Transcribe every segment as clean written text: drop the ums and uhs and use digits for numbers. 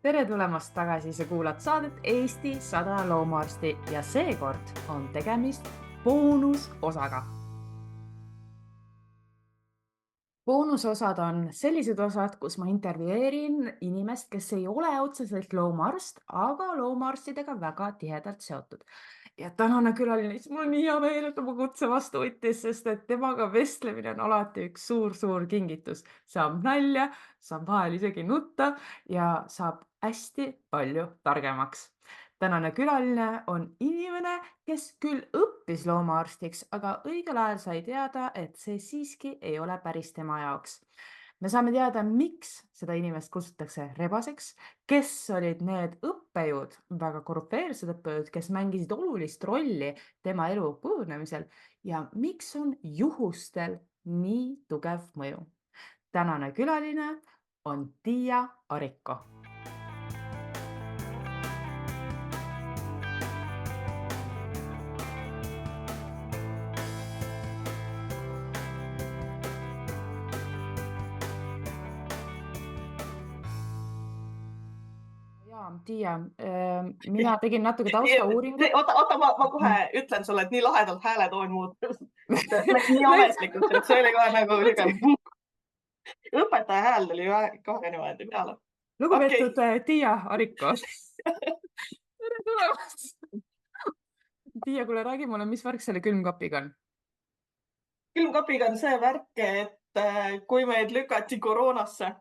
Tere tulemast tagasi, sa kuulad saadet Eesti 100 loomaarsti ja seekord on tegemist boonusosaga. Boonusosad on sellised osad, kus ma intervjueerin inimest, kes ei ole otseselt loomaarst, aga loomaarstidega väga tihedalt seotud. Ja tänane külaline, mul on nii hea meel, et oma kutse vastu võttis, sest et temaga vestlemine on alati üks suur kingitus. Saab nalja, saab vahel isegi nutta ja saab hästi palju targemaks. Tänane külaline on inimene, kes küll õppis loomaarstiks, aga õigel ajal sai teada, et see siiski ei ole päris tema jaoks. Me saame teada, miks seda inimest kutsutakse rebaseks, kes olid need õppejõud, väga korrupteersed õppejõud, kes mängisid olulist rolli tema elu kujunemisel ja miks on juhustel nii tugev mõju. Tänane külaline on Tiia Ariko. Tiia, mina tegin natuke taustauuringut. Oota, ma kohe ütlen sulle, et nii lahedalt hääletoon muutus. Nii ametlikult, et see oli kohe nagu õpetaja hääl tuli kohe niimoodi peale. Lugupeetud Tiia Ariko. Tere tulemast. Tiia, kuule, räägi mulle, mis värk selle külmkapiga on? Külmkapiga on see värk, et kui meid lükati koroonasse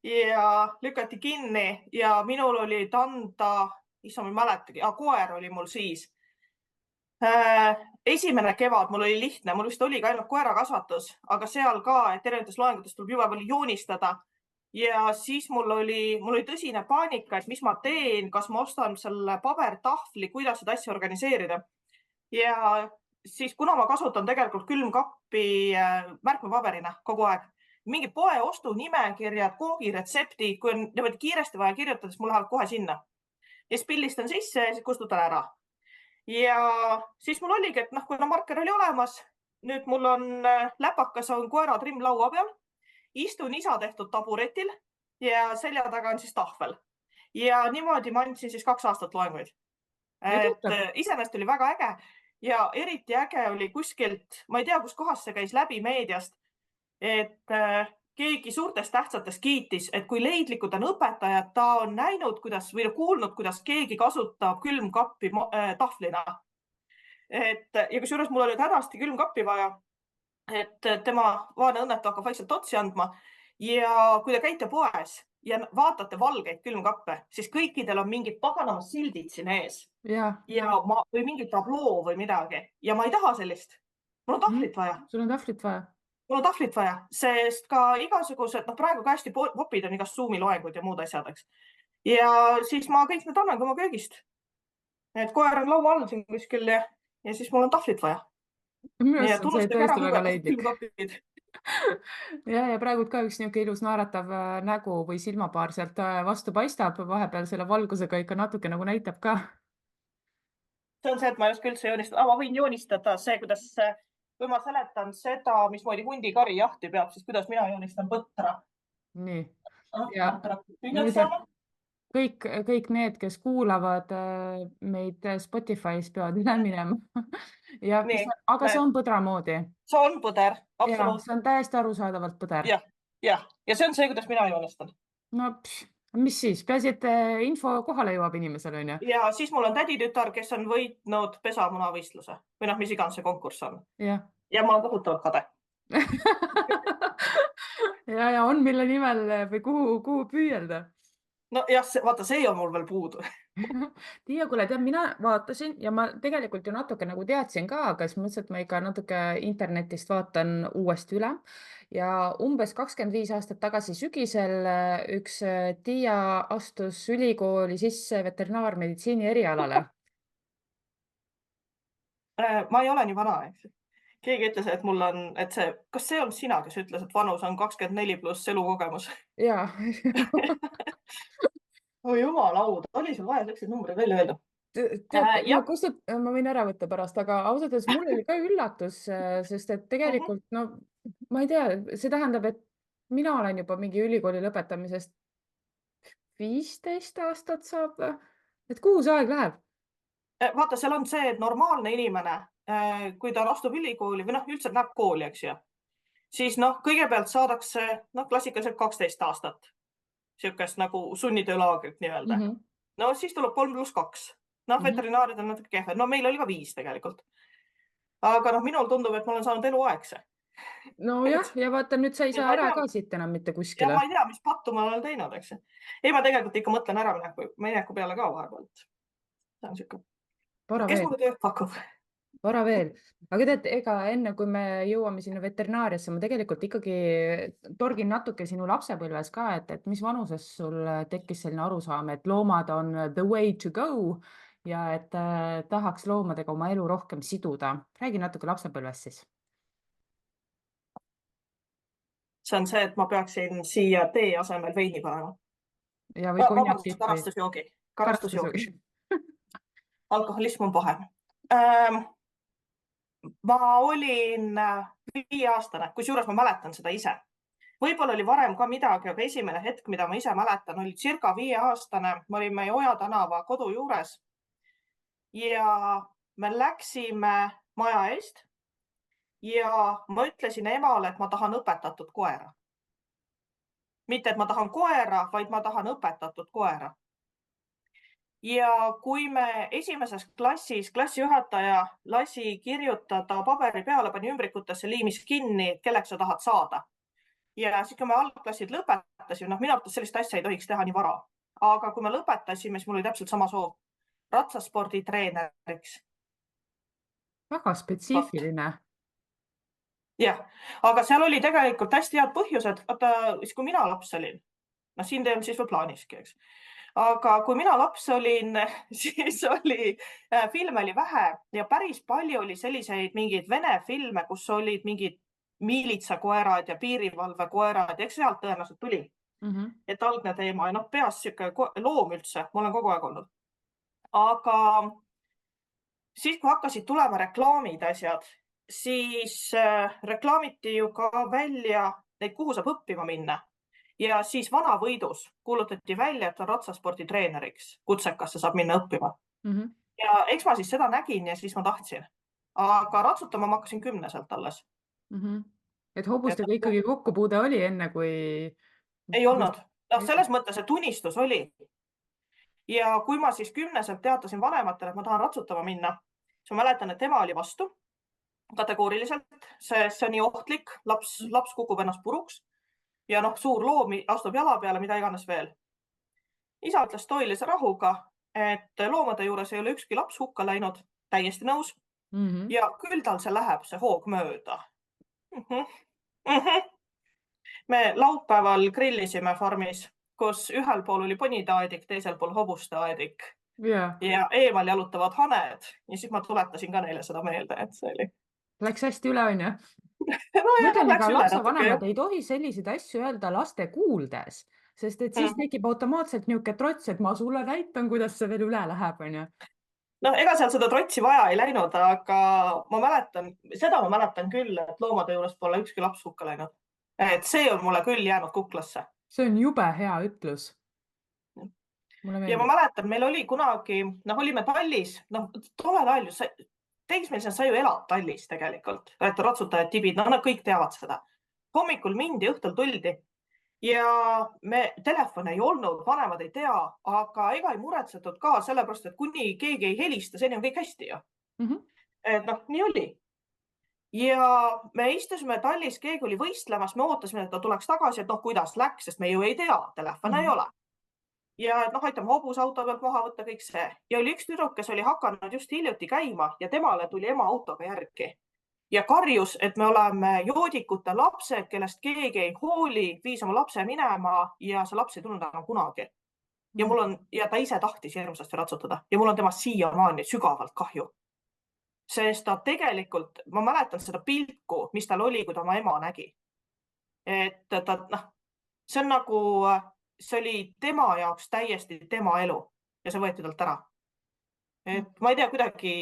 ja lükati kinni ja minul oli anda, issa ma ei mäletagi, koer oli mul siis. Esimene kevad mul oli lihtne, mul vist oligi ainult koerakasvatus, aga seal ka, et erinevates loengutes tuleb juba palju joonistada. Ja siis mul oli tõsine paanika, et mis ma teen, kas ma ostan selle pabertahvli, kuidas seda asja organiseerida. Ja siis kuna ma kasutan tegelikult külmkappi märkmepaberina kogu aeg, mingid poe ostu nimekirjad, koogiretsepti, kui on niimoodi kiiresti vaja kirjutada, siis mul lähevad kohe sinna. Ja siis pildistan sisse ja siis kustutan ära. Ja siis mul oligi, et kuna marker oli olemas, nüüd mul on läpakas, on koeratrimm laua peal, istun isa tehtud taburetil ja selja taga on siis tahvel. Ja niimoodi ma andsin siis 2 aastat loenguid. Iseenesest oli väga äge ja eriti äge oli kuskilt, ma ei tea, kus kohas see käis läbi meediast, et keegi suurtest tähtsatest kiitis, et kui leidlikud on õpetajad, ta on näinud, või kuulnud, kuidas keegi kasutab külmkappi tahvlina. Ja kusjuures mul oli hädasti külmkappi vaja, et tema vaene õnnetu hakkab vaikselt otsi andma. Ja kui te käite poes ja vaatate valgeid külmkappe, siis kõikidel on mingid paganamad sildid siin ees. Või mingi tabloo või midagi. Ja ma ei taha sellist. Mul on tahvlit vaja. Sul on tahvlit vaja? Mul on tahvlit vaja, sest ka igasugused, praegu ka hästi popid on igast Zoomi loengud ja muud asjadeks. Ja siis ma kõik need annan oma köögist. Et koer on laua all siin kuskil ja siis mul on tahvlit vaja. Minu arust on see tõesti väga leidlik. Ja praegu ka üks niuke ilus naeratav nägu või silmapaar sealt vastu paistab, vahepeal selle valgusega ikka natuke nagu näitab ka. See on see, et ma ei oska üldse joonistada. Ma võin joonistada see, kuidas... Kui ma seletan seda, mismoodi hundikari jahti peab, siis kuidas mina joonistan põtra. Nii. Ja kõik need, kes kuulavad meid Spotify's peavad üle minema. Aga see on põdra moodi. See on põder, absoluutselt. See on täiesti arusaadavalt põder. Ja see on see, kuidas mina joonistan. No, mis siis? Peasi, et info kohale jõuab inimesele, on ju? Ja siis mul on täditütar, kes on võitnud pesamunavõistluse. Või mis iganes see konkurss on. Ja ma olen kohutavalt kade. Ja on mille nimel või kuhu püüelda. No jah, vaata, see on mul veel puudu. Tiia, kuule, mina vaatasin ja ma tegelikult ju natuke nagu teadsin ka, aga siis mõtlesin, et ma ikka natuke internetist vaatan uuesti üle. Ja umbes 25 aastat tagasi sügisel üks Tiia astus ülikooli sisse veterinaarmeditsiini erialale. Ma ei ole nii vana, eks. Keegi ütles, et mul on, et see, kas see on sina, kes ütles, et vanus on 24 pluss elukogemus? Jaa. Jumalaud, oli sul vaja sellised numbrid välja öelda? Ma võin ära võtta pärast, aga ausalt öeldes mul oli ka üllatus, sest et tegelikult, ma ei tea, see tähendab, et mina olen juba mingi ülikooli lõpetamisest 15 aastat saab või? Et kuhu see aeg läheb? Vaata, seal on see, et normaalne inimene, kui ta astub ülikooli või noh, üldse läheb kooli, eks ju, siis noh, kõigepealt saadakse noh, klassikaliselt 12 aastat, niisugust nagu sunnitöölaagrit nii-öelda. Mhm. No siis tuleb 3+2. Noh, Mhm. veterinaarid on natuke kehvad. No meil oli ka 5 tegelikult. Aga noh, minul tundub, et ma olen saanud eluaegse. Nojah, ja vaata nüüd sa ei Ja saa ma ei ära tea, ka siit enam mitte ja kuskile. ma ei tea, mis pattu ma olen teinud, eks ju. Ei, ma tegelikult ikka mõtlen mineku peale ka vahepealt. See on siuke, Vara kes veel, mulle tööd pakub? vara veel. Aga tead, ega enne kui me jõuame sinna veterinaariasse, ma tegelikult ikkagi torgin natuke sinu lapsepõlves ka, et mis vanuses sul tekkis selline arusaam, et loomad on the way to go ja et tahaks loomadega oma elu rohkem siduda. Räägi natuke lapsepõlvest siis. See on see, et ma peaksin siia tee asemel veini panema. Ja või Vabandust, konjakit või karastusjoogi. karastusjoogi. Alkoholism on pahem. Ma olin 5-aastane, kusjuures ma mäletan seda ise. Võib-olla oli varem ka midagi, aga esimene hetk, mida ma ise mäletan, oli circa 5-aastane. Ma olin meie Oja tänava kodu juures ja me läksime maja eest ja ma ütlesin emale, et ma tahan õpetatud koera. Mitte, et ma tahan koera, vaid ma tahan õpetatud koera. Ja kui me esimeses klassis klassijuhataja lasi kirjutada paberi peale, pani ümbrikutesse, liimis kinni, kelleks sa tahad saada. Ja siis, kui me algklassid lõpetasime, minu arvates sellist asja ei tohiks teha nii vara. Aga kui me lõpetasime, siis mul oli täpselt sama soov. Ratsasporditreeneriks. Väga spetsiifiline. Jah, aga seal oli tegelikult hästi head põhjused. Vaata, siis kui mina laps olin, siin teil siis veel plaaniski, eks. Aga kui mina laps olin, siis filme oli vähe ja päris palju oli selliseid mingeid vene filme, kus olid mingid miilitsakoerad ja piirivalvekoerad ja eks sealt tõenäoliselt tuli. Et algne teema ja peas siuke loom üldse, ma olen kogu aeg olnud. Aga siis, kui hakkasid tulema reklaamid asjad, siis reklaamiti ju ka välja, et kuhu saab õppima minna. Ja siis Vanavõidus kuulutati välja, et on ratsasporditreeneriks, kutsekasse saab minna õppima. Ja eks ma siis seda nägin ja siis ma tahtsin. Aga ratsutama ma hakkasin 10-selt alles. Et hobustega ikkagi kokkupuude oli enne, kui... Ei olnud. Selles mõttes, et unistus oli. Ja kui ma siis 10-selt teatasin vanematele, et ma tahan ratsutama minna, siis ma mäletan, et tema oli vastu kategooriliselt. See on nii ohtlik, laps kukub ennast puruks. Ja suur loom astub jala peale, mida iganes veel. Isa ütles toilise rahuga, et loomade juures ei ole ükski laps hukka läinud, täiesti nõus. Ja küll tal see läheb, see hoog mööda. Me laupäeval grillisime farmis, kus ühel pool oli ponide aedik, teisel pool hobuste aedik. Ja eemal jalutavad haned. Ja siis ma tuletasin ka neile seda meelde, et see oli. Läks hästi üle, on ju? Mõtlen, aga lapsevanemad ei tohi selliseid asju öelda laste kuuldes, sest et siis tekib automaatselt niuke trots, et ma sulle näitan, kuidas see veel üle läheb, on ju. Ega seal seda trotsi vaja ei läinud, aga seda ma mäletan küll, et loomade juures pole ükski laps hukka läinud. Et see on mulle küll jäänud kuklasse. See on jube hea ütlus. Ja ma mäletan, meil oli kunagi, olime Tallis, tollel ajal ju teismelisena sa ju elad Tallis tegelikult, et ratsutajad, tibid, nad kõik teavad seda. Hommikul mindi, õhtul tuldi ja telefon ei olnud, vanemad ei tea, aga ega ei muretsetud ka sellepärast, et kuni keegi ei helista, seni on kõik hästi ju. Et nii oli. Ja me istusime Tallis, keegi oli võistlemas, me ootasime, et ta tuleks tagasi, et kuidas läks, sest me ju ei tea, telefon ei ole. Ja aitame hobusauto pealt maha võtta kõik see. Ja oli üks tüdruk, kes oli hakanud just hiljuti käima ja temale tuli ema autoga järgi. Ja karjus, et me oleme joodikute lapsed, kellest keegi ei hooli, viis oma lapse minema ja see laps ei tulnud enam kunagi. Ja ta ise tahtis hirmsasti ratsutada ja mul on tema siiamaani sügavalt kahju. Sest ta tegelikult, ma mäletan seda pilku, mis tal oli, kui ta oma ema nägi. Et see on nagu... See oli tema jaoks täiesti tema elu ja see võeti talt ära. Et ma ei tea, kuidagi,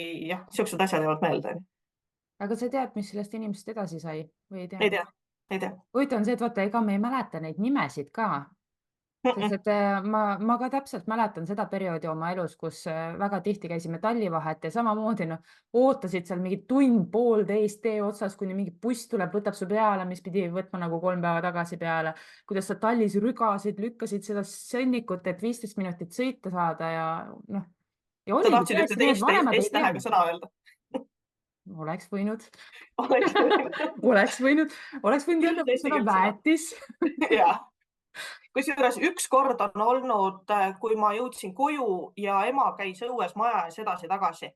siuksed asjad jäävad meelde. Aga sa tead, mis sellest inimesest edasi sai? Või ei tea? Ei tea. Huvitav on see, et vaata, ega me ei mäleta neid nimesid ka. Sest et ma ka täpselt mäletan seda perioodi oma elus, kus väga tihti käisime tallivahet ja samamoodi ootasid seal mingi tund-poolteist tee otsas, kuni mingi buss tuleb, võtab su peale, mis pidi võtma nagu 3 päeva tagasi peale. Kuidas sa tallis rügasid, lükkasid seda sõnnikut, et 15 minutit sõita saada ja ja Sa oligi tahtsid ühte tõesti, need vanemad ei S-tähega teadnud. sõna öelda. Oleks võinud, Oleks võinud. oleks võinud öelda Üldse sõna eestikeelne sõna. väetis. Jah. Kusjuures üks kord on olnud, kui ma jõudsin koju ja ema käis õues maja ees edasi-tagasi,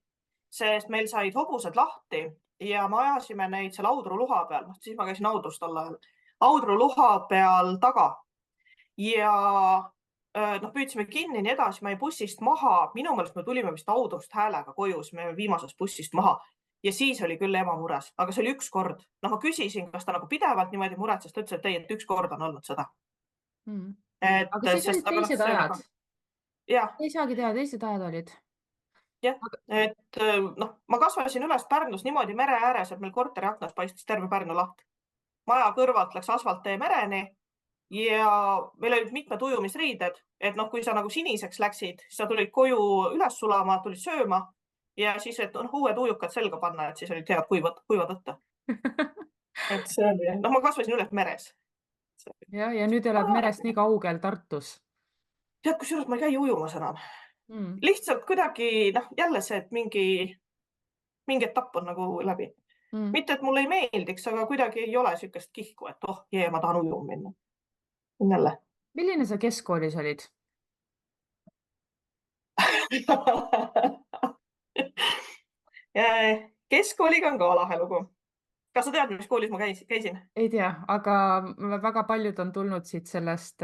sest meil said hobused lahti ja me ajasime neid seal Audru-luha peal. Siis ma käisin Audrus tol ajal. Audru-luha peal taga ja püüdsime kinni nii edasi, ma jäin bussist maha. Minu meelest me tulime vist Audrust häälega koju, siis me jäime viimasest bussist maha. Ja siis oli küll ema mures, aga see oli üks kord. Ma küsisin, kas ta nagu pidevalt niimoodi muretses, ta ütles, et ei, et üks kord on olnud seda. Aga siis olid teised ajad. Jah. Ei saagi teha, teised ajad olid. Jah, et ma kasvasin üles Pärnus niimoodi mere ääres, et meil korteri aknast paistis terve Pärnu laht. Maja kõrvalt läks asfalttee mereni ja meil olid mitmed ujumisriided, et kui sa nagu siniseks läksid, siis sa tulid koju üles sulama, tulid sööma ja siis, et uued ujukad selga panna, et siis olid head kuivad võtta. Et see oli, ma kasvasin üles meres. Ja nüüd elad merest nii kaugel Tartus. Tead, kusjuures ma ei käi ujumas enam. Lihtsalt kuidagi, jälle see, et mingi etapp on nagu läbi. Mitte, et mulle ei meeldiks, aga kuidagi ei ole sükest kihku, et ma tahan ujuma minna. Jälle. Milline sa keskkoolis olid? Keskkooliga on ka lahe lugu. Kas sa tead, mis koolis ma käisin? Ei tea, aga väga paljud on tulnud siit sellest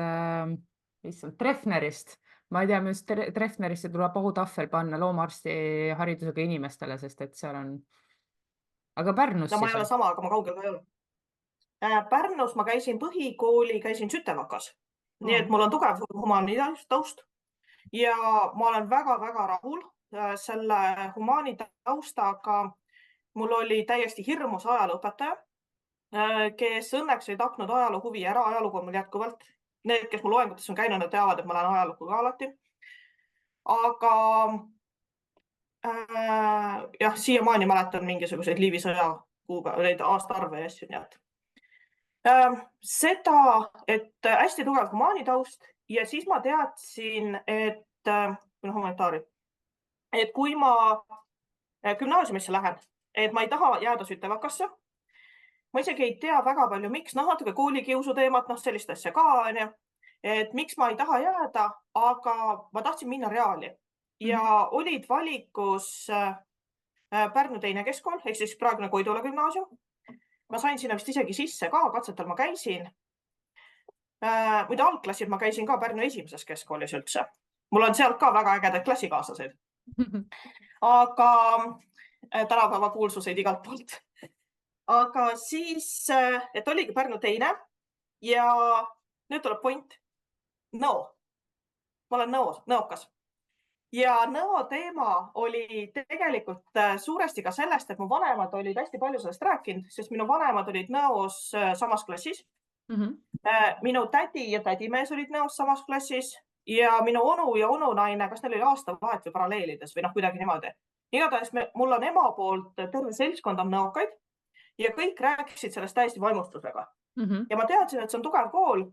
Treffnerist. Ma ei tea, mis Treffnerisse tuleb ohutahvel panna loomaarsti haridusega inimestele, sest et seal on... Aga Pärnus ma ei ole sama, aga ma kaugel ka ei ole. Pärnus ma käisin põhikooli, käisin Sütevakas. Nii et mul on tugev humaanitaust ja ma olen väga-väga rahul selle humaanitaustaga. Mul oli täiesti hirmus ajalooõpetaja, kes õnneks ei tapnud ajaloo huvi ära. Ajalugu on mul jätkuvalt. Need, kes mu loengutes on käinud, need teavad, et ma olen ajalukku ka alati. Aga jah, siiamaani mäletan mingisuguseid Liivi sõja neid aastaarve ja asju. Seda, et hästi tugev humaanitaust ja siis ma teadsin, et kui ma gümnaasiumisse lähen, et ma ei taha jääda Sütevakasse. Ma isegi ei tea väga palju, miks, natuke koolikiusu teemat, sellist asja ka, et miks ma ei taha jääda, aga ma tahtsin minna reaali ja olid valikus Pärnu teine keskkool, ehk siis praegune Koidula gümnaasium. Ma sain sinna vist isegi sisse ka, katsetel ma käisin. Muide algklassid ma käisin ka Pärnu esimeses keskkoolis üldse. Mul on sealt ka väga ägedaid klassikaaslaseid. Aga tänapäeva kuulsuseid igalt poolt. Aga siis, et oligi Pärnu teine ja nüüd tuleb point. Nõo. Ma olen nõokas. Ja nõo teema oli tegelikult suuresti ka sellest, et mu vanemad olid hästi palju sellest rääkinud, sest minu vanemad olid Nõos samas klassis. Minu tädi ja tädimees olid Nõos samas klassis ja minu onu ja onunaine, kas neil oli aastavahet või paralleelides või kuidagi niimoodi. Igatahes mul on ema poolt terve seltskond on nõokaid ja kõik rääkisid sellest täiesti vaimustusega. Ja ma teadsin, et see on tugev kool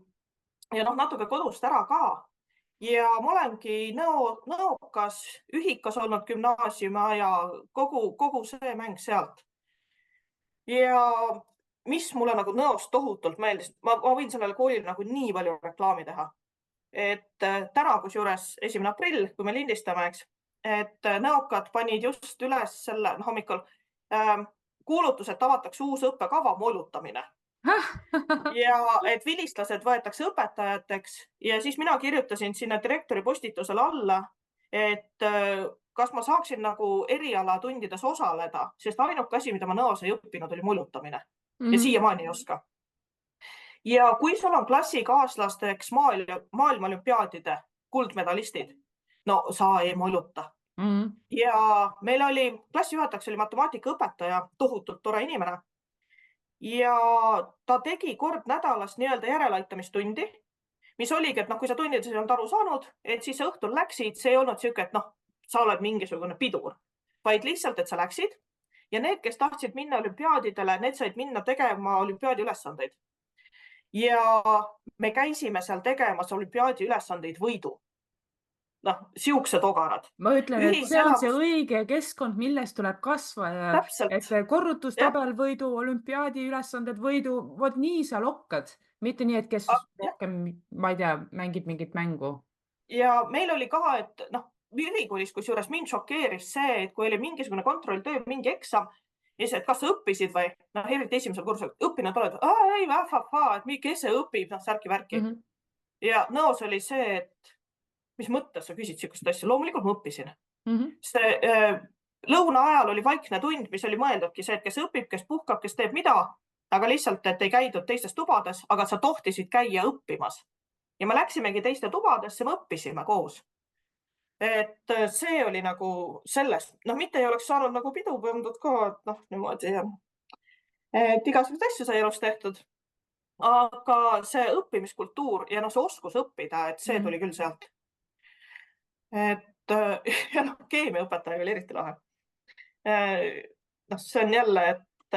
ja natuke kodust ära ka. Ja ma olengi nõokas, ühikas olnud gümnaasiumi ja kogu see mäng sealt. Ja mis mulle Nõost tohutult meeldis, ma võin sellele koolile nii palju reklaami teha. Et täna kusjuures 1. aprill, kui me lindistame, et nõokad panid just üles selle hommikul kuulutus, et avatakse uus õppekava molutamine. Ja et vilistlased võetakse õpetajateks ja siis mina kirjutasin sinna direktori postitusele alla, et kas ma saaksin erialatundides osaleda, sest ainuke asi, mida ma Nõos ei õppinud, oli molutamine ja siiamaani ei oska. Ja kui sul on klassikaaslasteks maailma olümpiaadide kuldmedalistid, no sa ei moluta. Ja meil oli klassijuhatajaks oli matemaatikaõpetaja, tohutult tore inimene. Ja ta tegi kord nädalas järeleaitamistundi, mis oligi, et noh, kui sa tundides ei olnud aru saanud, et siis sa õhtul läksid, see ei olnud sihuke, et noh, sa oled mingisugune pidur, vaid lihtsalt, et sa läksid ja need, kes tahtsid minna olümpiaadidele, need said minna tegema olümpiaadi ülesandeid. Ja me käisime seal tegemas olümpiaadi ülesandeid võidu. Noh, siuksed ogarad. Ma ütlen, et see on see Ühiselamus, õige keskkond, millest tuleb kasvada, et täpselt, jah. korrutustabel võidu, olümpiaadi ülesanded võidu, vot nii sa lokkad, mitte nii, et kes Jah. rohkem, ma ei tea, mängib mingit mängu. Ja meil oli ka, et noh, ülikoolis, kusjuures mind šokeeris see, et kui oli mingisugune kontrolltöö, mingi eksam ja siis, et kas sa õppisid või noh, eriti esimesel kursusel õppinud oled, ei, et kes see õpib, noh, särki-värki. Ja nõos oli see, et mis mõttes sa küsid sihukest asja, loomulikult ma õppisin. See lõuna ajal oli vaikne tund, mis oli mõeldudki see, et kes õpib, kes puhkab, kes teeb mida, aga lihtsalt, et ei käidud teistes tubades, aga sa tohtisid käia õppimas. Ja me läksimegi teiste tubadesse, me õppisime koos. Et see oli nagu sellest, noh, mitte ei oleks saanud nagu pidu pandud ka, et noh, niimoodi, et igasuguseid asju sai elus tehtud. Aga see õppimiskultuur ja noh, see oskus õppida, et see tuli küll sealt. Et ja noh, keemiaõpetaja oli eriti lahe. Noh, see on jälle, et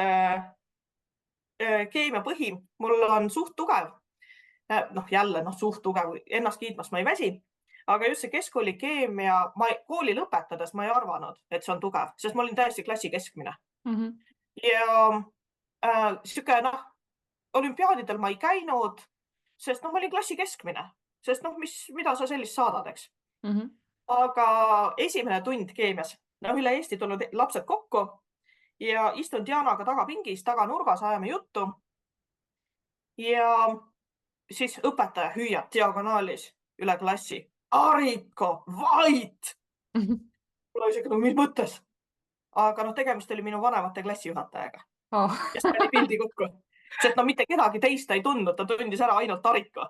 keemia põhi mul on suht tugev. Noh, jälle, noh, suht tugev, ennast kiitmast ma ei väsi. Aga just see keskkooli keemia, kooli lõpetades ma ei arvanud, et see on tugev, sest ma olin täiesti klassi keskmine. Ja sihuke, noh, olümpiaadidel ma ei käinud, sest noh, ma olin klassi keskmine, sest noh, mida sa sellist saadad, eks. Aga esimene tund keemias, noh, üle Eesti tulnud lapsed kokku ja istun Dianaga tagapingis, taganurgas, ajame juttu. Ja siis õpetaja hüüab diagonaalis üle klassi. Ariko, vait! Mul oli siuke, mis mõttes? Aga noh, tegemist oli minu vanemate klassijuhatajaga, kes pani pildi kokku. Sest no mitte kedagi teist ei tundnud, ta tundis ära ainult Ariko.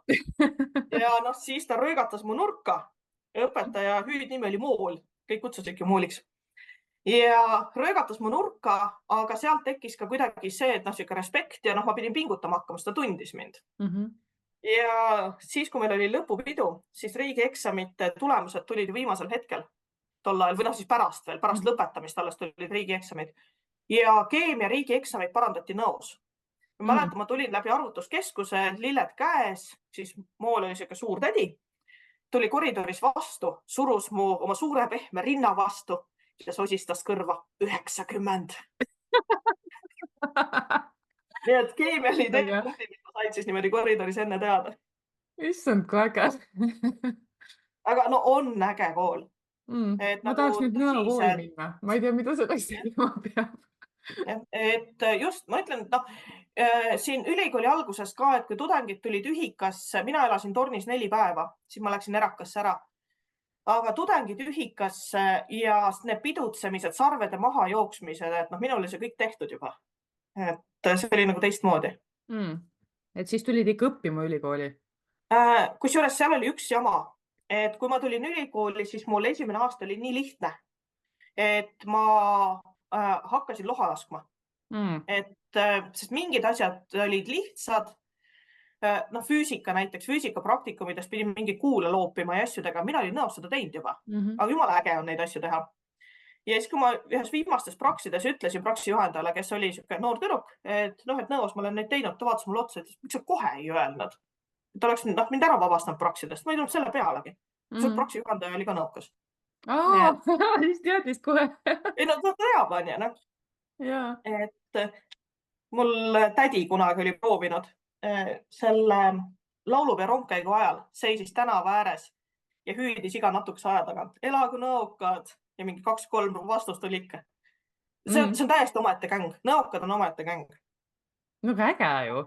Ja noh, siis ta röögatas mu nurka. Õpetaja hüüdnimi oli Mool, kõik kutsusidki Mooliks. Ja röögatas mu nurka, aga sealt tekkis ka kuidagi see, et noh, siuke respekt ja noh, ma pidin pingutama hakkama, sest ta tundis mind. Ja siis, kui meil oli lõpupidu, siis riigieksamite tulemused tulid viimasel hetkel tol ajal või noh, siis pärast lõpetamist alles tulid riigieksamid ja keemia riigieksamid parandati Nõos. Ma mäletan, ma tulin läbi arvutuskeskuse, lilled käes, siis Mool oli siuke suur tädi, tuli koridoris vastu, surus mu oma suure pehme rinna vastu ja sosistas kõrva 90. Nii et keemia oli tehtud, mis ma sain siis niimoodi koridoris enne teada. Issand, kui äge. Aga no on äge kool. Ma tahaks nüüd Nõo kooli minna. Ma ei tea, mida selleks tegema peab. Et just, ma ütlen, et noh, siin ülikooli alguses ka, et kui tudengid tulid ühikasse, mina elasin tornis 4 päeva, siis ma läksin erakasse ära. Aga tudengid ühikasse ja need pidutsemised, sarvede maha jooksmised, et noh, minul oli see kõik tehtud juba. Et see oli nagu teistmoodi. Et siis tulid ikka õppima ülikooli? Kusjuures seal oli üks jama, et kui ma tulin ülikooli, siis mul esimene aasta oli nii lihtne, et ma hakkasin loha laskma. Sest mingid asjad olid lihtsad. No füüsika näiteks, füüsikapraktikumidest pidin mingi kuule loopima ja asju tegema. Mina olin Nõos seda teinud juba, aga jumala äge on neid asju teha. Ja siis, kui ma ühes viimastes praksides ütlesin praksi juhendajale, kes oli siuke noor tüdruk, et noh, et Nõos ma olen neid teinud, ta vaatas mulle otsa, et miks sa kohe ei öelnud. Ta oleks mind ära vabastanud praksidest, ma ei tulnud selle pealegi. See praksi juhendaja oli ka nõukas. Siis teadis kohe. Ei no ta teab, on ju, et mul tädi kunagi oli proovinud selle laulupea rongkäigu ajal, seisis tänava ääres ja hüüdis iga natukese aja tagant. Elagu nõukad ja mingi 2-3 vastust oli ikka. See on täiesti omaette gäng. Nõukad on omaette gäng. No aga äge ju.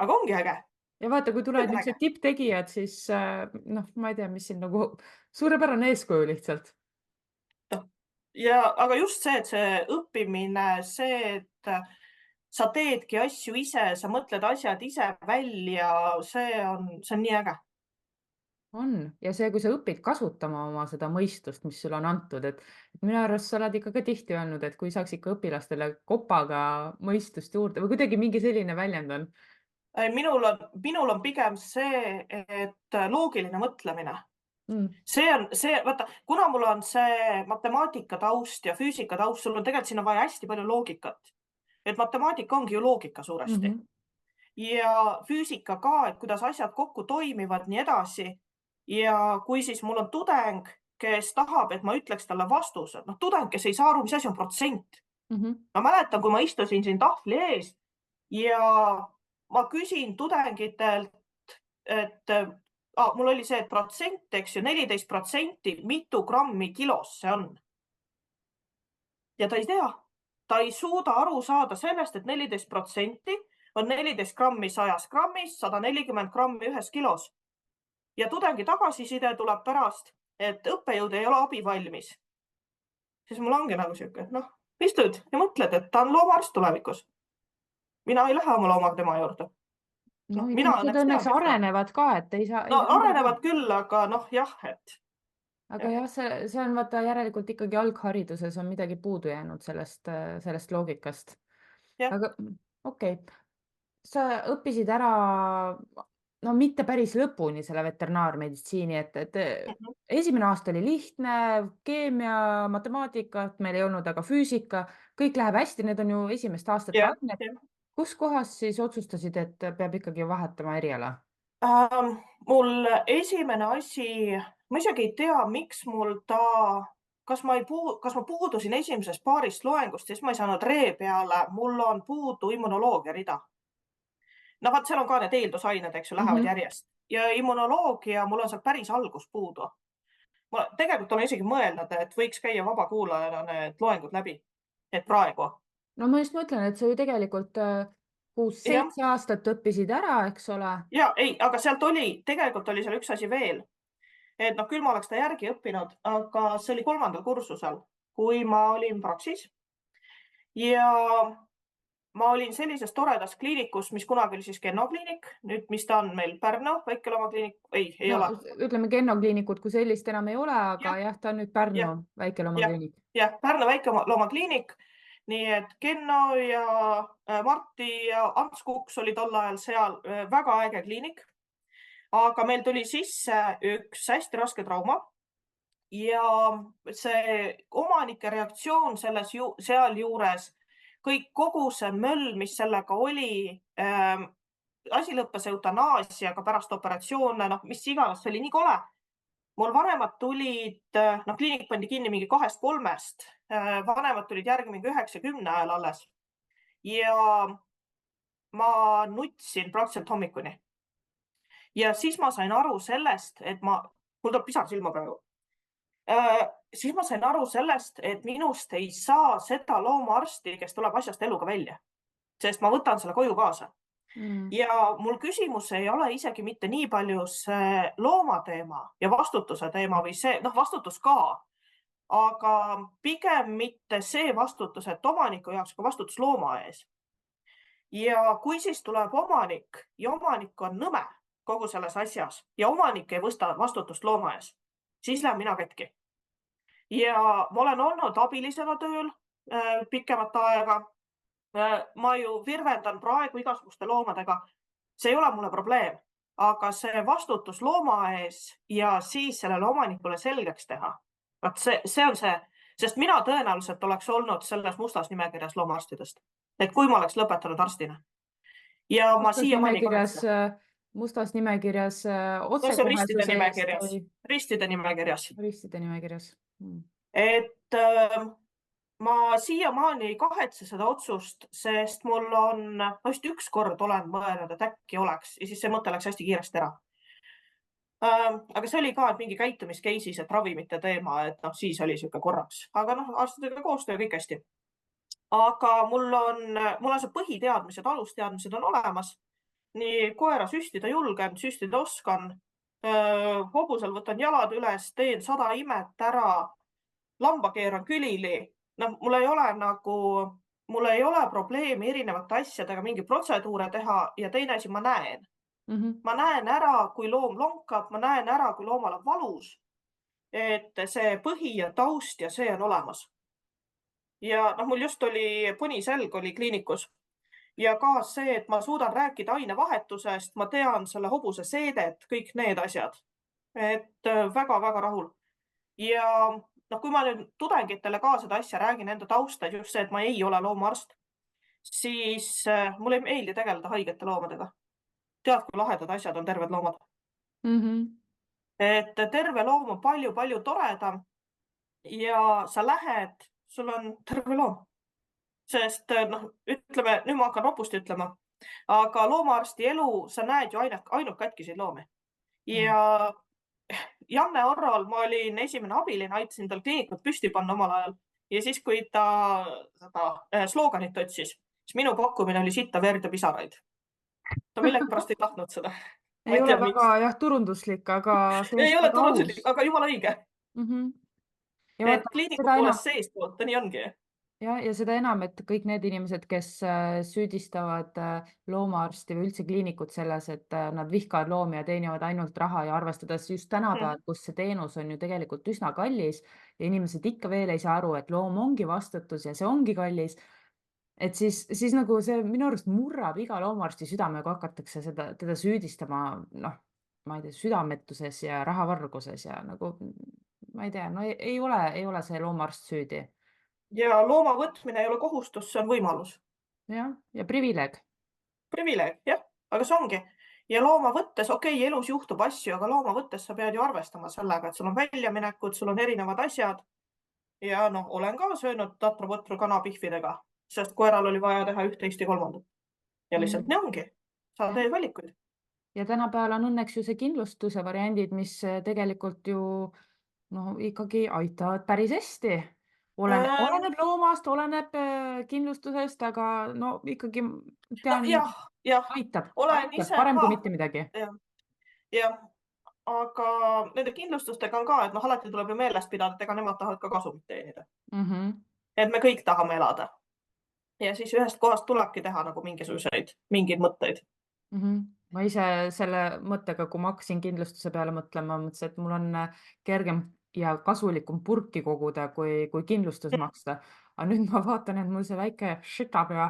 Aga ongi äge. Ja vaata, kui tulevad niisugused tipptegijad, siis noh, ma ei tea, mis siin nagu suurepärane eeskuju lihtsalt. Aga just see, et see õppimine, see, et sa teedki asju ise, sa mõtled asjad ise välja, see on nii äge. On. Ja see, kui sa õpid kasutama oma seda mõistust, mis sulle on antud, et minu arust sa oled ikka ka tihti öelnud, et kui saaks ikka õpilastele kopaga mõistust juurde või kuidagi mingi selline väljend on. Minul on pigem see, et loogiline mõtlemine. Mm. Vaata, kuna mul on see matemaatika taust ja füüsika taust, sul on tegelikult sinna vaja hästi palju loogikat. Et matemaatika ongi ju loogika suuresti. Mhm. Ja füüsika ka, et kuidas asjad kokku toimivad, nii edasi. Ja kui siis mul on tudeng, kes tahab, et ma ütleks talle vastused, tudeng, kes ei saa aru, mis asi on protsent. Mhm. Ma mäletan, kui ma istusin siin tahvli ees ja ma küsin tudengitelt, et mul oli see protsent, eks ju, 14%, mitu grammi kilos see on. Ja ta ei tea. Ta ei suuda aru saada sellest, et 14% on 14 grammi 100 grammis, 140 grammi 1 kilos. Ja tudengi tagasiside tuleb pärast, et õppejõud ei ole abivalmis. Siis mul ongi nagu siuke, istud ja mõtled, et ta on loomaarst tulevikus. Mina ei lähe oma loomaga tema juurde. Mina Inimesed õnneks tean, õnneks kes ta on. arenevad ka, et ei saa Arenevad küll, aga jah, et. aga jah, see on vaata järelikult ikkagi alghariduses on midagi puudu jäänud sellest loogikast. Jah. Aga okei. Sa õppisid ära, no mitte päris lõpuni selle veterinaarmeditsiini, et esimene aasta oli lihtne, keemia, matemaatikat meil ei olnud, aga füüsika, kõik läheb hästi, need on ju esimeste aastate Jah, ained. jah. Kus kohas siis otsustasid, et peab ikkagi vahetama eriala? Mul esimene asi, ma isegi ei tea, miks mul kas ma puudusin esimesest paarist loengust, siis ma ei saanud ree peale, mul on puudu immunoloogia rida. Vaat seal on ka need eeldusained, eks ju, lähevad järjest. Ja immunoloogia, mul on seal päris algus puudu. Ma tegelikult olen isegi mõelnud, et võiks käia vabakuulajana need loengud läbi. Et praegu. No ma just mõtlen, et sa ju tegelikult 6-7 aastat õppisid ära, eks ole? Ja ei, aga tegelikult oli seal üks asi veel. Et küll ma oleks ta järgi õppinud, aga see oli 3. kursusel, kui ma olin Praksis. Ja ma olin sellises toredas kliinikus, mis kunagi oli siis Genno kliinik, nüüd mis ta on meil Pärnu väikeloomakliinik, ei ole. Ütleme, Genno kliinikut kui sellist enam ei ole, aga jah, ta on nüüd Pärnu väikeloomakliinik. Jah, Pärnu väikeloomakliinik. Nii et Genno ja Marti ja Ants Kuks oli tol ajal seal, väga äge kliinik. Aga meil tuli sisse üks hästi raske trauma ja see omanike reaktsioon seal juures, kogu see möll, mis sellega oli, asi lõppes eutanaasiaga pärast operatsioone, mis iganes, see oli nii kole. Mul vanemad tulid, kliinik pandi kinni mingi 2-3, vanemad tulid järgi mingi 9-10 ajal alles. Ja ma nutsin praktiliselt hommikuni. Ja siis ma sain aru sellest, et mul tuleb pisar silma praegu. Siis ma sain aru sellest, et minust ei saa seda loomaarsti, kes tuleb asjast eluga välja. Sest ma võtan selle koju kaasa. Ja mul küsimus ei ole isegi mitte nii palju see loomateema ja vastutuse teema või see, vastutus ka. Aga pigem mitte see vastutus, et omaniku jaoks ka vastutus looma ees. Ja kui siis tuleb omanik ja omanik on nõme kogu selles asjas ja omanik ei võsta vastutust looma ees, siis lähen mina katki. Ja ma olen olnud abilisena tööl pikemat aega. Ma ju virvendan praegu igasuguste loomadega. See ei ole mulle probleem, aga see vastutus looma ees ja siis sellele omanikule selgeks teha. See on see, sest mina tõenäoliselt oleks olnud selles mustas nimekirjas loomaarstidest. Et kui ma oleks lõpetanud arstina. Ja ma siiamaani mustas nimekirjas otsekohesuse eest. Ristide nimekirjas. Ristide nimekirjas. Et ma siiamaani ei kahetse seda otsust, sest mul on, vist üks kord olen mõelnud, et äkki oleks ja siis see mõte läks hästi kiiresti ära. Aga see oli ka mingi käitumiskeisis, et ravimite teema, et siis oli siuke korraks. Aga aastatega koostöö kõik hästi. Aga mul on see põhiteadmised, alusteadmised on olemas. Nii koera süstida julgen, süstida oskan. Hobusel võtan jalad üles, teen 100 imet ära. Lamba keeran külili. Mul ei ole probleemi erinevate asjadega mingi protseduure teha ja teine asi, ma näen. Ma näen ära, kui loom lonkab, ma näen ära, kui loomal on valus. Et see põhi ja taust ja see on olemas. Ja mul just oli poniselg oli kliinikus ja ka see, et ma suudan rääkida ainevahetusest, ma tean selle hobuse seedet, kõik need asjad. Et väga-väga rahul. Ja noh, kui ma nüüd tudengitele ka seda asja räägin, enda tausta, just see, et ma ei ole loomaarst, siis mulle ei meeldi tegeleda haigete loomadega. Tead, kui lahedad asjad on terved loomad. Mhm. Et terve loom on palju-palju toredam ja sa lähed, sul on terve loom. Sest noh, ütleme, nüüd ma hakkan ropusti ütlema, aga loomaarsti elu, sa näed ju ainult katkiseid loomi. Jah. Ja Janne Arral ma olin esimene abiline, aitasin tal kliinikut püsti panna omal ajal. Ja siis, kui ta seda slooganit otsis, siis minu pakkumine oli sitta, verd ja pisaraid. Ta millegipärast ei tahtnud seda. Ma Ei ei ole tea, väga miks. jah, turunduslik, aga Ei samas ole väga turunduslik, aus. aga jumala õige. Mhm. Ja Et vaata, kliiniku seda enam poolest seestpoolt ta nii ongi. ja seda enam, et kõik need inimesed, kes süüdistavad loomaarsti või üldse kliinikut selles, et nad vihkavad loomi ja teenivad ainult raha ja arvestades just tänapäeval, kus see teenus on ju tegelikult üsna kallis ja inimesed ikka veel ei saa aru, et loom ongi vastutus ja see ongi kallis, et siis nagu see minu arust murrab iga loomaarsti südame, kui hakatakse teda süüdistama, noh, ma ei tea, südametuses ja rahavarguses ja nagu ma ei tea, no ei ole see loomaarst süüdi. Ja looma võtmine ei ole kohustus, see on võimalus. Jah, ja privileeg. Privileeg, jah, aga see ongi. Ja looma võttes, okei, elus juhtub asju, aga looma võttes sa pead ju arvestama sellega, et sul on väljaminekud, sul on erinevad asjad. Ja noh, olen ka söönud tatrapotru kanapihvidega, sest koeral oli vaja teha üht, teist ja kolmandat. Ja lihtsalt nii ongi. Sa Jah. teed valikuid. Ja tänapäeval on õnneks ju see kindlustuse variandid, mis tegelikult ju no ikkagi aitavad päris hästi. Ähm, Oleneb loomast, oleneb kindlustusest, aga no ikkagi no tean, jah, jah, olen aitab ise parem ka. kui mitte midagi. Jah, jah, aga nende kindlustustega on ka, et noh, alati tuleb ju meeles pidada, et ega nemad tahavad ka kasumit teenida. Mhm. Et me kõik tahame elada. Ja siis ühest kohast tulebki teha nagu mingeid mõtteid. Mhm. Ma ise selle mõttega, kui ma hakkasin kindlustuse peale mõtlema, mõtlesin, et mul on kergem ja kasulikum purki koguda, kui kindlustus maksta. Aga nüüd ma vaatan, et mul see väike šikapea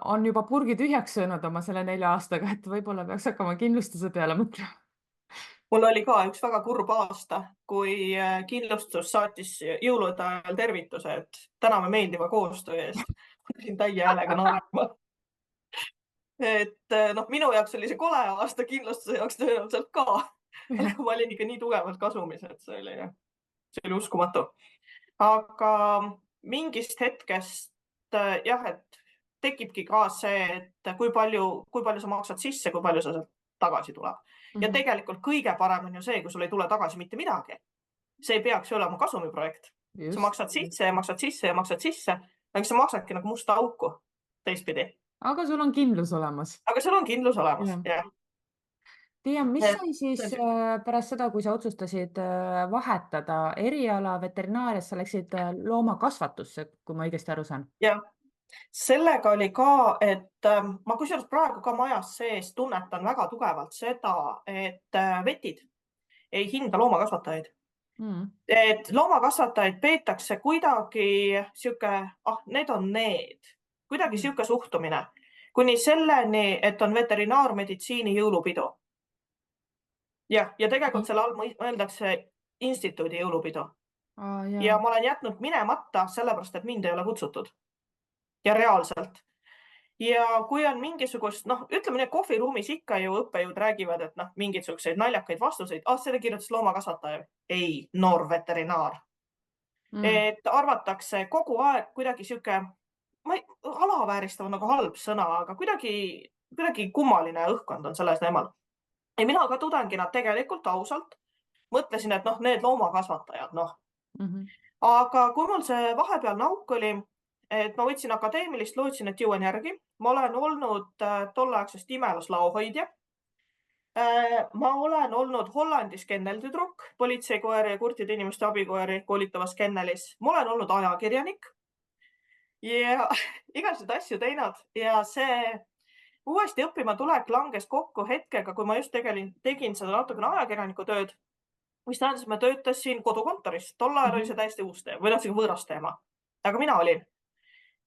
on juba purgi tühjaks söönud oma selle 4 aastaga, et võib-olla peaks hakkama kindlustuse peale mõtlema. Mul oli ka üks väga kurb aasta, kui kindlustus saatis jõulude ajal tervituse, et täname meeldiva koostöö eest. Hakkasin täie häälega naerma. Et noh, minu jaoks oli see kole aasta, kindlustuse jaoks tõenäoliselt ka. Aga ma olin ikka nii tugevalt kasumis, et see oli uskumatu. Aga mingist hetkest jah, et tekibki ka see, et kui palju sa maksad sisse, kui palju sa sealt tagasi tuleb. Ja Mhm. tegelikult kõige parem on ju see, kui sul ei tule tagasi mitte midagi. See ei peaks ju olema kasumiprojekt. Sa Just. maksad sisse ja maksad sisse ja maksad sisse, aga sa maksadki nagu musta auku teistpidi. Aga sul on kindlus olemas. Aga sul on kindlus olemas, Jah. jah. Tiia, mis Et sai see siis on siuke. pärast seda, kui sa otsustasid vahetada eriala veterinaariast, sa läksid loomakasvatusse, kui ma õigesti aru saan? Jah, sellega oli ka, et ma kusjuures praegu ka majas sees tunnetan väga tugevalt seda, et vetid ei hinda loomakasvatajaid. Mm. Et loomakasvatajaid peetakse kuidagi sihuke, need on need, kuidagi Mm. sihuke suhtumine kuni selleni, et on veterinaarmeditsiini jõulupidu. Ja tegelikult selle all mõeldakse instituudi jõulupidu. Jaa. Ja ma olen jätnud minemata sellepärast, et mind ei ole kutsutud. Ja reaalselt. Ja kui on mingisugust, noh, ütleme nii, kohviruumis ikka ju õppejõud räägivad, et noh, mingisuguseid naljakaid vastuseid. Selle kirjutas loomakasvataja. Ei, noor veterinaar. Mm. Et arvatakse kogu aeg kuidagi sihuke, alavääristav on nagu halb sõna, aga kuidagi kummaline õhkkond on selles teemal. Ja mina ka tudengina tegelikult ausalt mõtlesin, et noh, need loomakasvatajad, noh. Mhm. Aga kui mul see vahepealne auk oli, et ma võtsin akadeemilist, lootsin, et jõuan järgi. Ma olen olnud tolleaegsest imelas laohoidja. Ma olen olnud Hollandis kenneltüdruk, politseikoeri ja kurtide inimeste abikoeri koolitavas kennelis. Ma olen olnud ajakirjanik ja igasuguseid asju teinud ja see uuesti õppima tulek langes kokku hetkega, kui ma just tegin seda natukene ajakirjaniku tööd, mis tähendas, et ma töötasin kodukontoris. Tol ajal oli see täiesti uus teema või noh, võõras teema. Aga mina olin.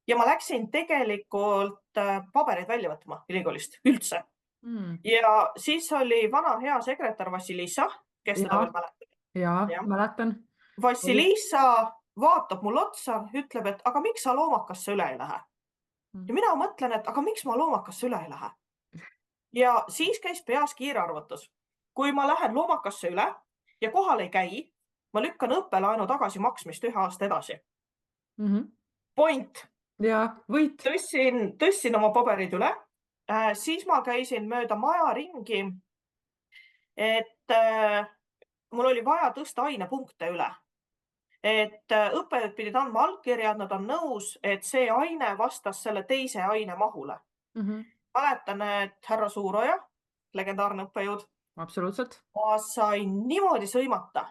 ja ma läksin tegelikult pabereid välja võtma ülikoolist üldse. Ja siis oli vana hea sekretär Vassilissa, kes teda veel mäletab. Ja, mäletan. Vassilissa vaatab mulle otsa, ütleb, et aga miks sa loomakasse üle ei lähe? Ja mina mõtlen, et aga miks ma loomakasse üle ei lähe? Ja siis käis peas kiire arvutus. Kui ma lähen loomakasse üle ja kohal ei käi, ma lükkan õppelaenu tagasi maksmist 1 aasta edasi. Point. Ja, võit. Tõssin oma paberid üle. Siis ma käisin mööda maja ringi, et mul oli vaja tõsta ainepunkte üle. Et õppejad pidid andma allkirjad, nad on nõus, et see aine vastas selle teise aine mahule. Mäletan, et härra Suuroja, legendaarne õppejõud, Absoluutselt. ma sain niimoodi sõimata,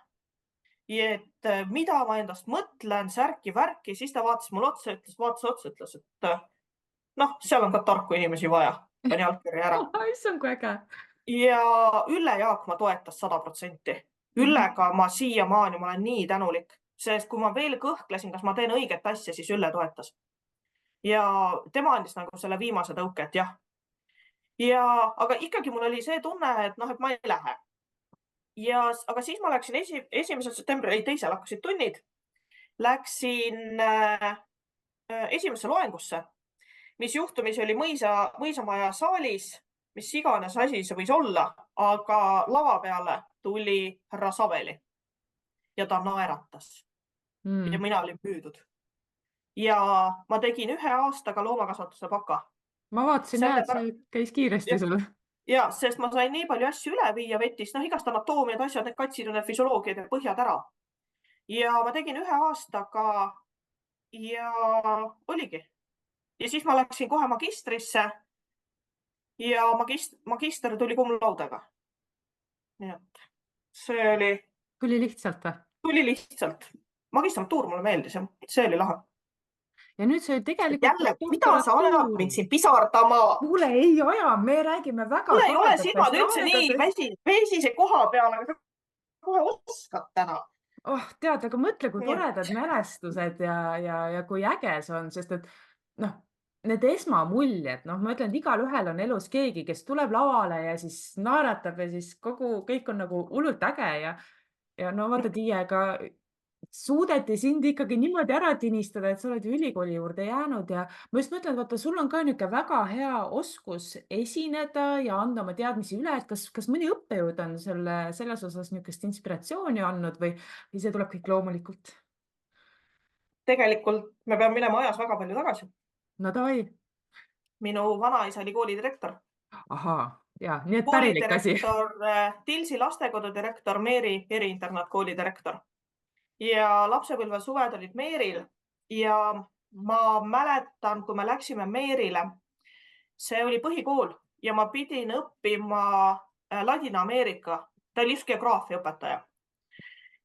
et mida ma endast mõtlen, särki-värki, siis ta vaatas mulle otsa, ütles, et seal on ka tarku inimesi vaja, pani allkirja ära. Issand, kui äge. Ja Ülle Jaakma toetas 100%. Üllega ma siiamaani, ma olen nii tänulik, sest kui ma veel kõhklesin, kas ma teen õiget asja, siis Ülle toetas. Ja tema andis nagu selle viimase tõuke, et jah. Aga ikkagi mul oli see tunne, et ma ei lähe. Aga siis ma läksin 1. septembril, 2. hakkasid tunnid, läksin esimesse loengusse, mis juhtumisi oli mõisamaja saalis, mis iganes asi see võis olla, aga lava peale tuli härra Saveli ja ta naeratas. Ja mina olin müüdud. Ja ma tegin 1 aastaga loomakasvatuse baka. Ma vaatasin, et see käis kiiresti sul. Ja, sest ma sain nii palju asju üle viia vetist, igast anatoomiad, asjad, need katsid need füsioloogiad ja põhjad ära. Ja ma tegin 1 aastaga ja oligi. Ja siis ma läksin kohe magistrisse ja magister tuli kumlaudega. Nii et see oli... Tuli lihtsalt või? Tuli lihtsalt. Magistrantuur mulle meeldis ja see oli lahe. Ja nüüd see tegelikult... Jälle, mida sa annad mind siin pisardama? Kuule, ei aja, me räägime väga... Kuule, ei ole silmad üldse nii vesise koha peal, aga kohe oskad täna. Tead, aga mõtle, kui toredad mälestused ja kui äge see on, sest et need esmamuljed, ma ütlen, et igal ühel on elus keegi, kes tuleb lavale ja siis naeratab ja siis kõik on nagu hullult äge ja vaata, Tiiega suudeti sind ikkagi niimoodi ära tinistada, et sa oled ülikooli juurde jäänud ja ma just mõtlen, vaata, sul on ka niisugune väga hea oskus esineda ja anda oma teadmisi üle, et kas mõni õppejõud on selles osas niisugust inspiratsiooni andnud või see tuleb kõik loomulikult? Tegelikult me peame minema ajas väga palju tagasi. No davai. Minu vanaisa oli koolidirektor. Ahaa, ja, nii et pärilik asi. Tilsi lastekodu direktor, Meeri eriinternaat koolidirektor. Ja lapsepõlve suved olid Meeril ja ma mäletan, kui me läksime Meerile, see oli põhikool ja ma pidin õppima Ladina-Ameerika, ta oli just geograafia õpetaja.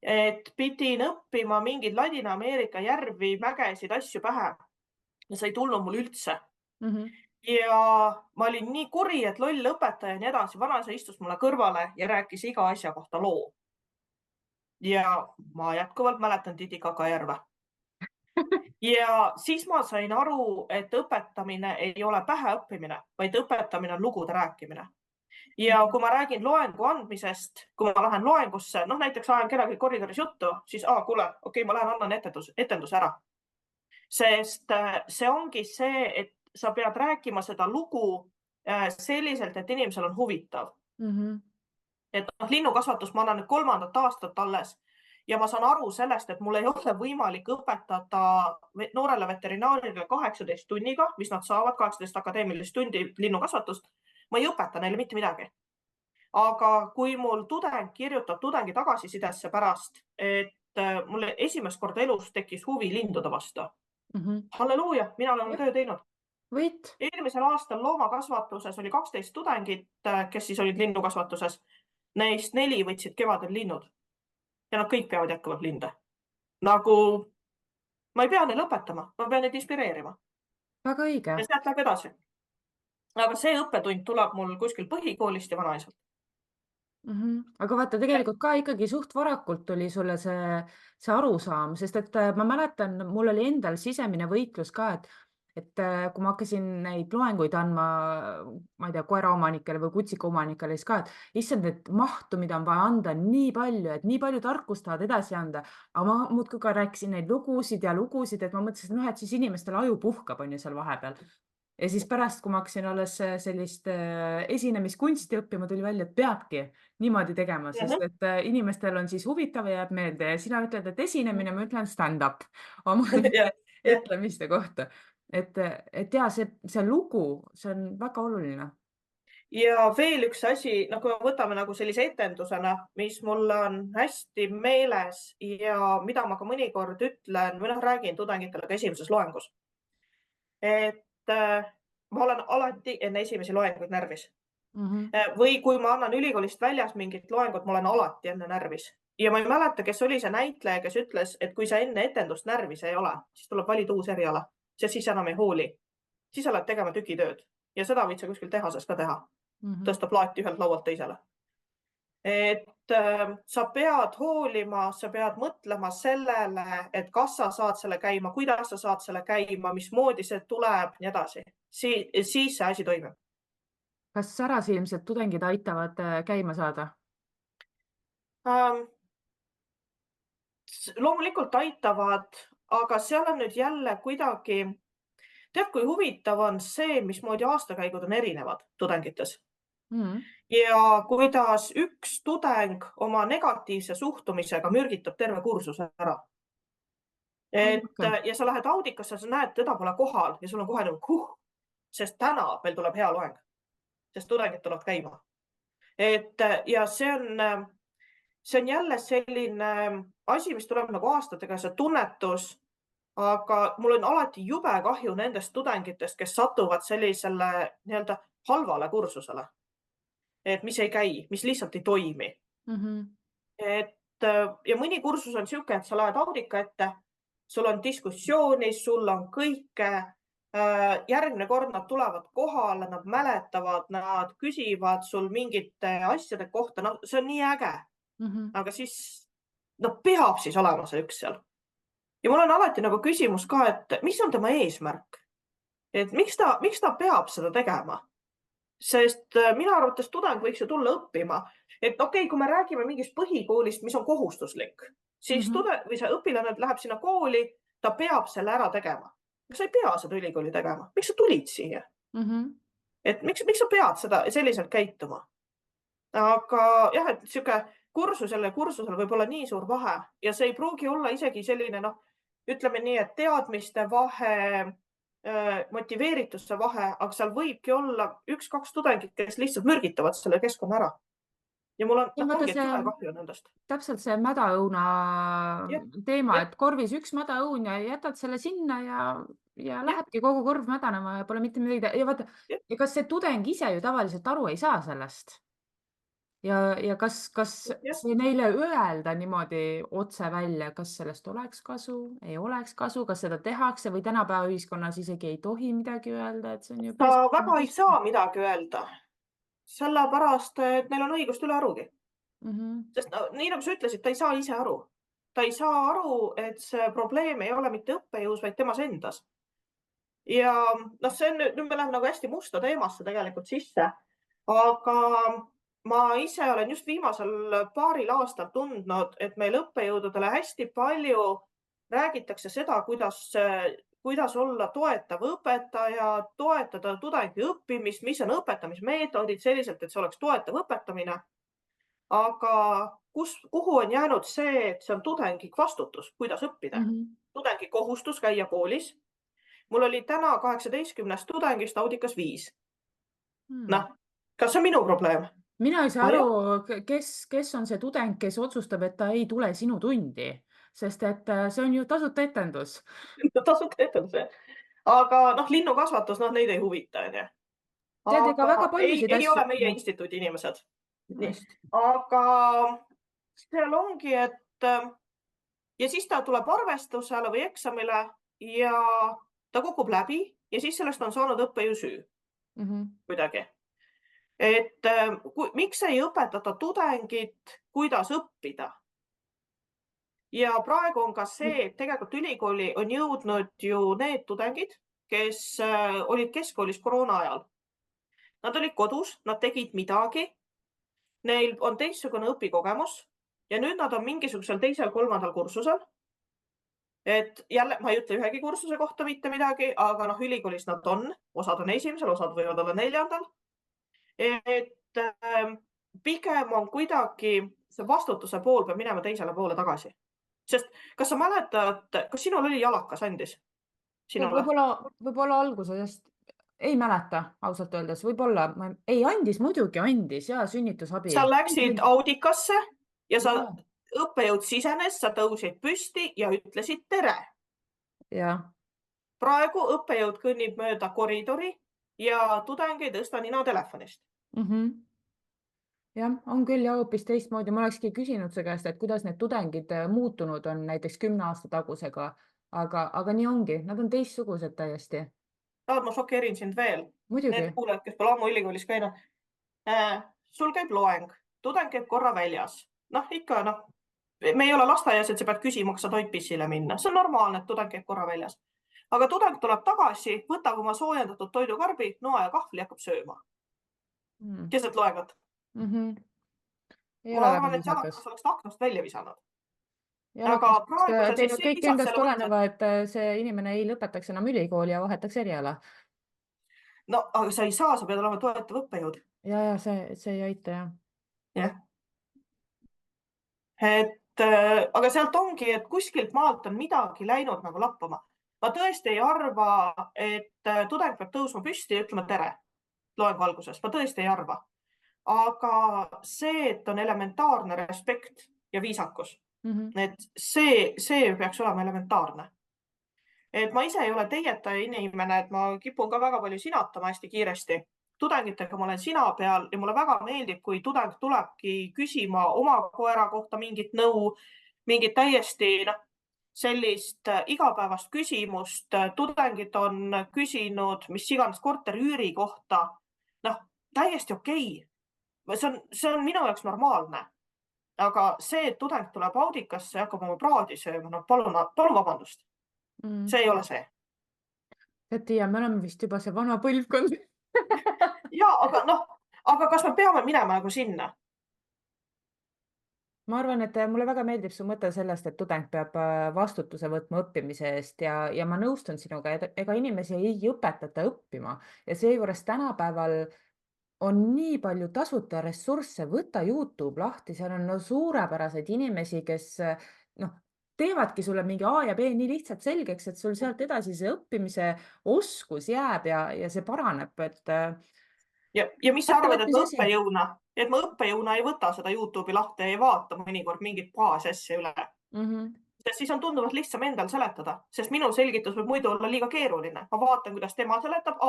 Et pidin õppima mingid Ladina-Ameerika järvi, mägesid, asju pähe ja see ei tulnud mul üldse. Ja ma olin nii kuri, et loll õpetaja ja nii edasi. Vanaisa istus mulle kõrvale ja rääkis iga asja kohta loo. Ja ma jätkuvalt mäletan Titikaka järve. Ja siis ma sain aru, et õpetamine ei ole päheõppimine, vaid õpetamine on lugude rääkimine. Ja kui ma räägin loengu andmisest, kui ma lähen loengusse, näiteks ajan kellegi koridoris juttu, siis kuule, okei, ma lähen annan etenduse ära. Sest see ongi see, et sa pead rääkima seda lugu selliselt, et inimesel on huvitav. Et linnukasvatus ma annan nüüd 3. aastat alles ja ma saan aru sellest, et mul ei ole võimalik õpetada noorele veterinaarile 18 tunniga, mis nad saavad, 18 akadeemilist tundi linnukasvatust. Ma ei õpeta neile mitte midagi. Aga kui mul tudeng kirjutab tudengi tagasisidesse pärast, et mul esimest korda elus tekkis huvi lindude vastu. Halleluuja, mina olen töö teinud. Võit. Eelmisel aastal loomakasvatuses oli 12 tudengit, kes siis olid linnukasvatuses. Neist 4 võtsid kevadel linnud. Ja nad kõik peavad jätkuvalt linde. Nagu ma ei pea neil õpetama, ma pean neid inspireerima. Väga õige. Ja sealt läheb edasi. Aga see õppetund tuleb mul kuskil põhikoolist ja vanaisalt. Aga vaata, tegelikult ka ikkagi suht varakult tuli sulle see arusaam, sest et ma mäletan, mul oli endal sisemine võitlus ka, et et kui ma hakkasin neid loenguid andma, ma ei tea, koeraomanikele või kutsikaomanikele, siis ka, et issand, et mahtu, mida on vaja anda, on nii palju, et nii palju tarkust tahad edasi anda. Aga ma muudkui ka rääkisin neid lugusid ja lugusid, et ma mõtlesin, et noh, et siis inimestel aju puhkab, on ju seal vahepeal. Ja siis pärast, kui ma hakkasin alles sellist esinemiskunsti õppima, tuli välja, et peabki niimoodi tegema, sest et inimestel on siis huvitav ja jääb meelde ja sina ütled, et esinemine, ma ütlen stand-up oma jah, jah. ütlemiste kohta. Et ja see lugu, see on väga oluline. Ja veel üks asi, kui me võtame nagu sellise etendusena, mis mul on hästi meeles ja mida ma ka mõnikord ütlen või räägin tudengitele ka esimeses loengus. Et ma olen alati enne esimesi loenguid närvis. Või kui ma annan ülikoolist väljas mingit loengut, ma olen alati enne närvis. Ja ma ei mäleta, kes oli see näitleja, kes ütles, et kui sa enne etendust närvis ei ole, siis tuleb valida uus eriala, sest siis enam ei hooli. Siis oled tegema tükitööd ja seda võid sa kuskil tehases ka teha. Tõsta plaati ühelt laualt teisele. Et sa pead hoolima, sa pead mõtlema sellele, et kas sa saad selle käima, kuidas sa saad selle käima, mismoodi see tuleb, nii edasi. Siis see asi toimib. Kas särasilmsed tudengid aitavad käima saada? Loomulikult aitavad, aga seal on nüüd jälle kuidagi, tead, kui huvitav on see, mismoodi aastakäigud on erinevad tudengites. Ja kuidas üks tudeng oma negatiivse suhtumisega mürgitab terve kursuse ära. Ja sa lähed audikasse, sa näed, teda pole kohal ja sul on kohe nagu sest täna meil tuleb hea loeng, sest tudengid tulevad käima. Ja see on jälle selline asi, mis tuleb nagu aastatega, see tunnetus, aga mul on alati jube kahju nendest tudengitest, kes satuvad sellisele nii-öelda halvale kursusele. Et mis ei käi, mis lihtsalt ei toimi. Ja mõni kursus on siuke, et sa lähed audika ette, sul on diskussiooni, sul on kõike. Järgmine kord nad tulevad kohale, nad mäletavad, nad küsivad sul mingite asjade kohta. No, see on nii äge. Aga siis peab siis olema see üks seal. Ja mul on alati nagu küsimus ka, et mis on tema eesmärk? Et miks ta peab seda tegema? Sest minu arvates tudeng võiks ju tulla õppima. Et okei, kui me räägime mingist põhikoolist, mis on kohustuslik, siis või see õpilane läheb sinna kooli, ta peab selle ära tegema. Sa ei pea seda ülikooli tegema. Miks sa tulid siia? Et miks sa pead seda selliselt käituma? Aga jah, et siuke kursusele võib olla nii suur vahe ja see ei pruugi olla isegi selline, ütleme nii, et teadmiste vahe, motiveeritusse vahe, aga seal võibki olla 1-2 tudengit, kes lihtsalt mürgitavad selle keskkonna ära. Ja mul ongi kahju nendest. Täpselt see mädaõuna teema, et korvis üks mädaõun ja jätad selle sinna ja lähebki kogu korv mädanema ja pole mitte midagi. Ja vaata, kas see tudeng ise ju tavaliselt aru ei saa sellest? Ja kas see neile öelda niimoodi otse välja, kas sellest oleks kasu, ei oleks kasu, kas seda tehakse või tänapäeva ühiskonnas isegi ei tohi midagi öelda, et see on ju... Ta väga ei saa midagi öelda, sellepärast, et neil on õigust üle arugi. Sest nii nagu sa ütlesid, ta ei saa ise aru. Ta ei saa aru, et see probleem ei ole mitte õppejõus, vaid temas endas. Ja see on, nüüd me läheme nagu hästi musta teemasse tegelikult sisse, aga ma ise olen just viimasel paaril aastal tundnud, et meil õppejõududele hästi palju räägitakse seda, kuidas olla toetav õpetaja, toetada tudengi õppimist, mis on õpetamismeetodid selliselt, et see oleks toetav õpetamine. Aga kuhu on jäänud see, et see on tudengi vastutus, kuidas õppida. Tudengi kohustus käia koolis. Mul oli täna 18 tudengist audikas 5. Kas see on minu probleem? Mina ei saa aru, kes on see tudeng, kes otsustab, et ta ei tule sinu tundi, sest et see on ju tasuta etendus. Tasuta etendus, jah. Aga linnukasvatus, neid ei huvita. Aga ei ole meie instituudi inimesed. Aga seal ongi, et ja siis ta tuleb arvestusele või eksamile ja ta kukub läbi ja siis sellest on saanud õppejõu süü. Kuidagi. Et miks ei õpetata tudengit, kuidas õppida? Ja praegu on ka see, et tegelikult ülikooli on jõudnud ju need tudengid, kes olid keskkoolis koroona ajal. Nad olid kodus, nad tegid midagi, neil on teistsugune õpikogemus ja nüüd nad on mingisugusel teisel-kolmandal kursusel. Et jälle, ma ei ütle ühegi kursuse kohta mitte midagi, aga ülikoolis nad on, osad on esimesel, osad võivad olla neljandal. Et pigem on kuidagi see vastutuse pool peab minema teisele poole tagasi. Sest kas sa mäletad, kas sinul oli jalakas andis? Sinule? Võib-olla algusest ei mäleta ausalt öeldes, võib-olla, ei andis, muidugi andis ja sünnitusabi. Sa läksid audikasse ja sa Jaa. õppejõud sisenes, sa tõusid püsti ja ütlesid tere. Jah. Praegu õppejõud kõnnib mööda koridori ja tudeng ei tõsta nina telefonist. Jah, on küll ja hoopis teistmoodi. Ma olekski küsinud su käest, et kuidas need tudengid muutunud on näiteks 10 aasta tagusega, aga nii ongi, nad on teistsugused täiesti. Tahad, ma šokeerin sind veel? Muidugi. Need kuulajad, kes pole ammu ülikoolis käinud. Sul käib loeng, tudeng käib korra väljas. Ikka, me ei ole lasteaias, et sa pead küsima, kas sa tohid pissile minna. See on normaalne, et tudeng käib korra väljas. Aga tudeng tuleb tagasi, võtab oma soojendatud toidukarbi, noa ja kahvli ja hakkab sööma. Keset loengut. Ma arvan, et jalakas oleks aknast välja visanud. Aga praegu ta siis kõik lisaks endast selle oleneva, et see inimene ei lõpetaks enam ülikooli ja vahetaks eriala. No, aga sa ei saa, sa pead olema toetav õppejõud. Ja see ei aita, jah. Jah. Aga sealt ongi, et kuskilt maalt on midagi läinud nagu lappama. Ma tõesti ei arva, et tudeng peab tõusma püsti ja ütlema tere loengu alguses. Ma tõesti ei arva. Aga see, et on elementaarne respekt ja viisakus, et see peaks olema elementaarne. Et ma ise ei ole teieta inimene, et ma kipun ka väga palju sinatama hästi kiiresti. Tudengitega ma olen sina peal ja mulle väga meeldib, kui tudeng tulebki küsima oma koera kohta mingit nõu, mingit täiesti sellist igapäevast küsimust. Tudengid on küsinud, mis iganes korteriüüri kohta. Täiesti okei. See on minu jaoks normaalne. Aga see, et tudeng tuleb audikasse ja hakkab oma praadi sööma, palun vabandust. See ei ole see. Tiia, me oleme vist juba see vana põlvkond. Aga kas me peame minema nagu sinna? Ma arvan, et mulle väga meeldib su mõte sellest, et tudeng peab vastutuse võtma õppimise eest ja ma nõustun sinuga, ega inimesi ei õpetata õppima ja seejuures tänapäeval on nii palju tasuta ressursse, võta YouTube lahti, seal on suurepäraseid inimesi, kes teevadki sulle mingi A ja B nii lihtsalt selgeks, et sul sealt edasi see õppimise oskus jääb ja see paraneb. Ja mis sa arvad, et ma õppejõuna ei võta seda YouTube'i lahti ja ei vaata mõnikord mingit baasasja üle. Sest siis on tunduvalt lihtsam endal seletada, sest minu selgitus võib muidu olla liiga keeruline. Ma vaatan, kuidas tema seletab.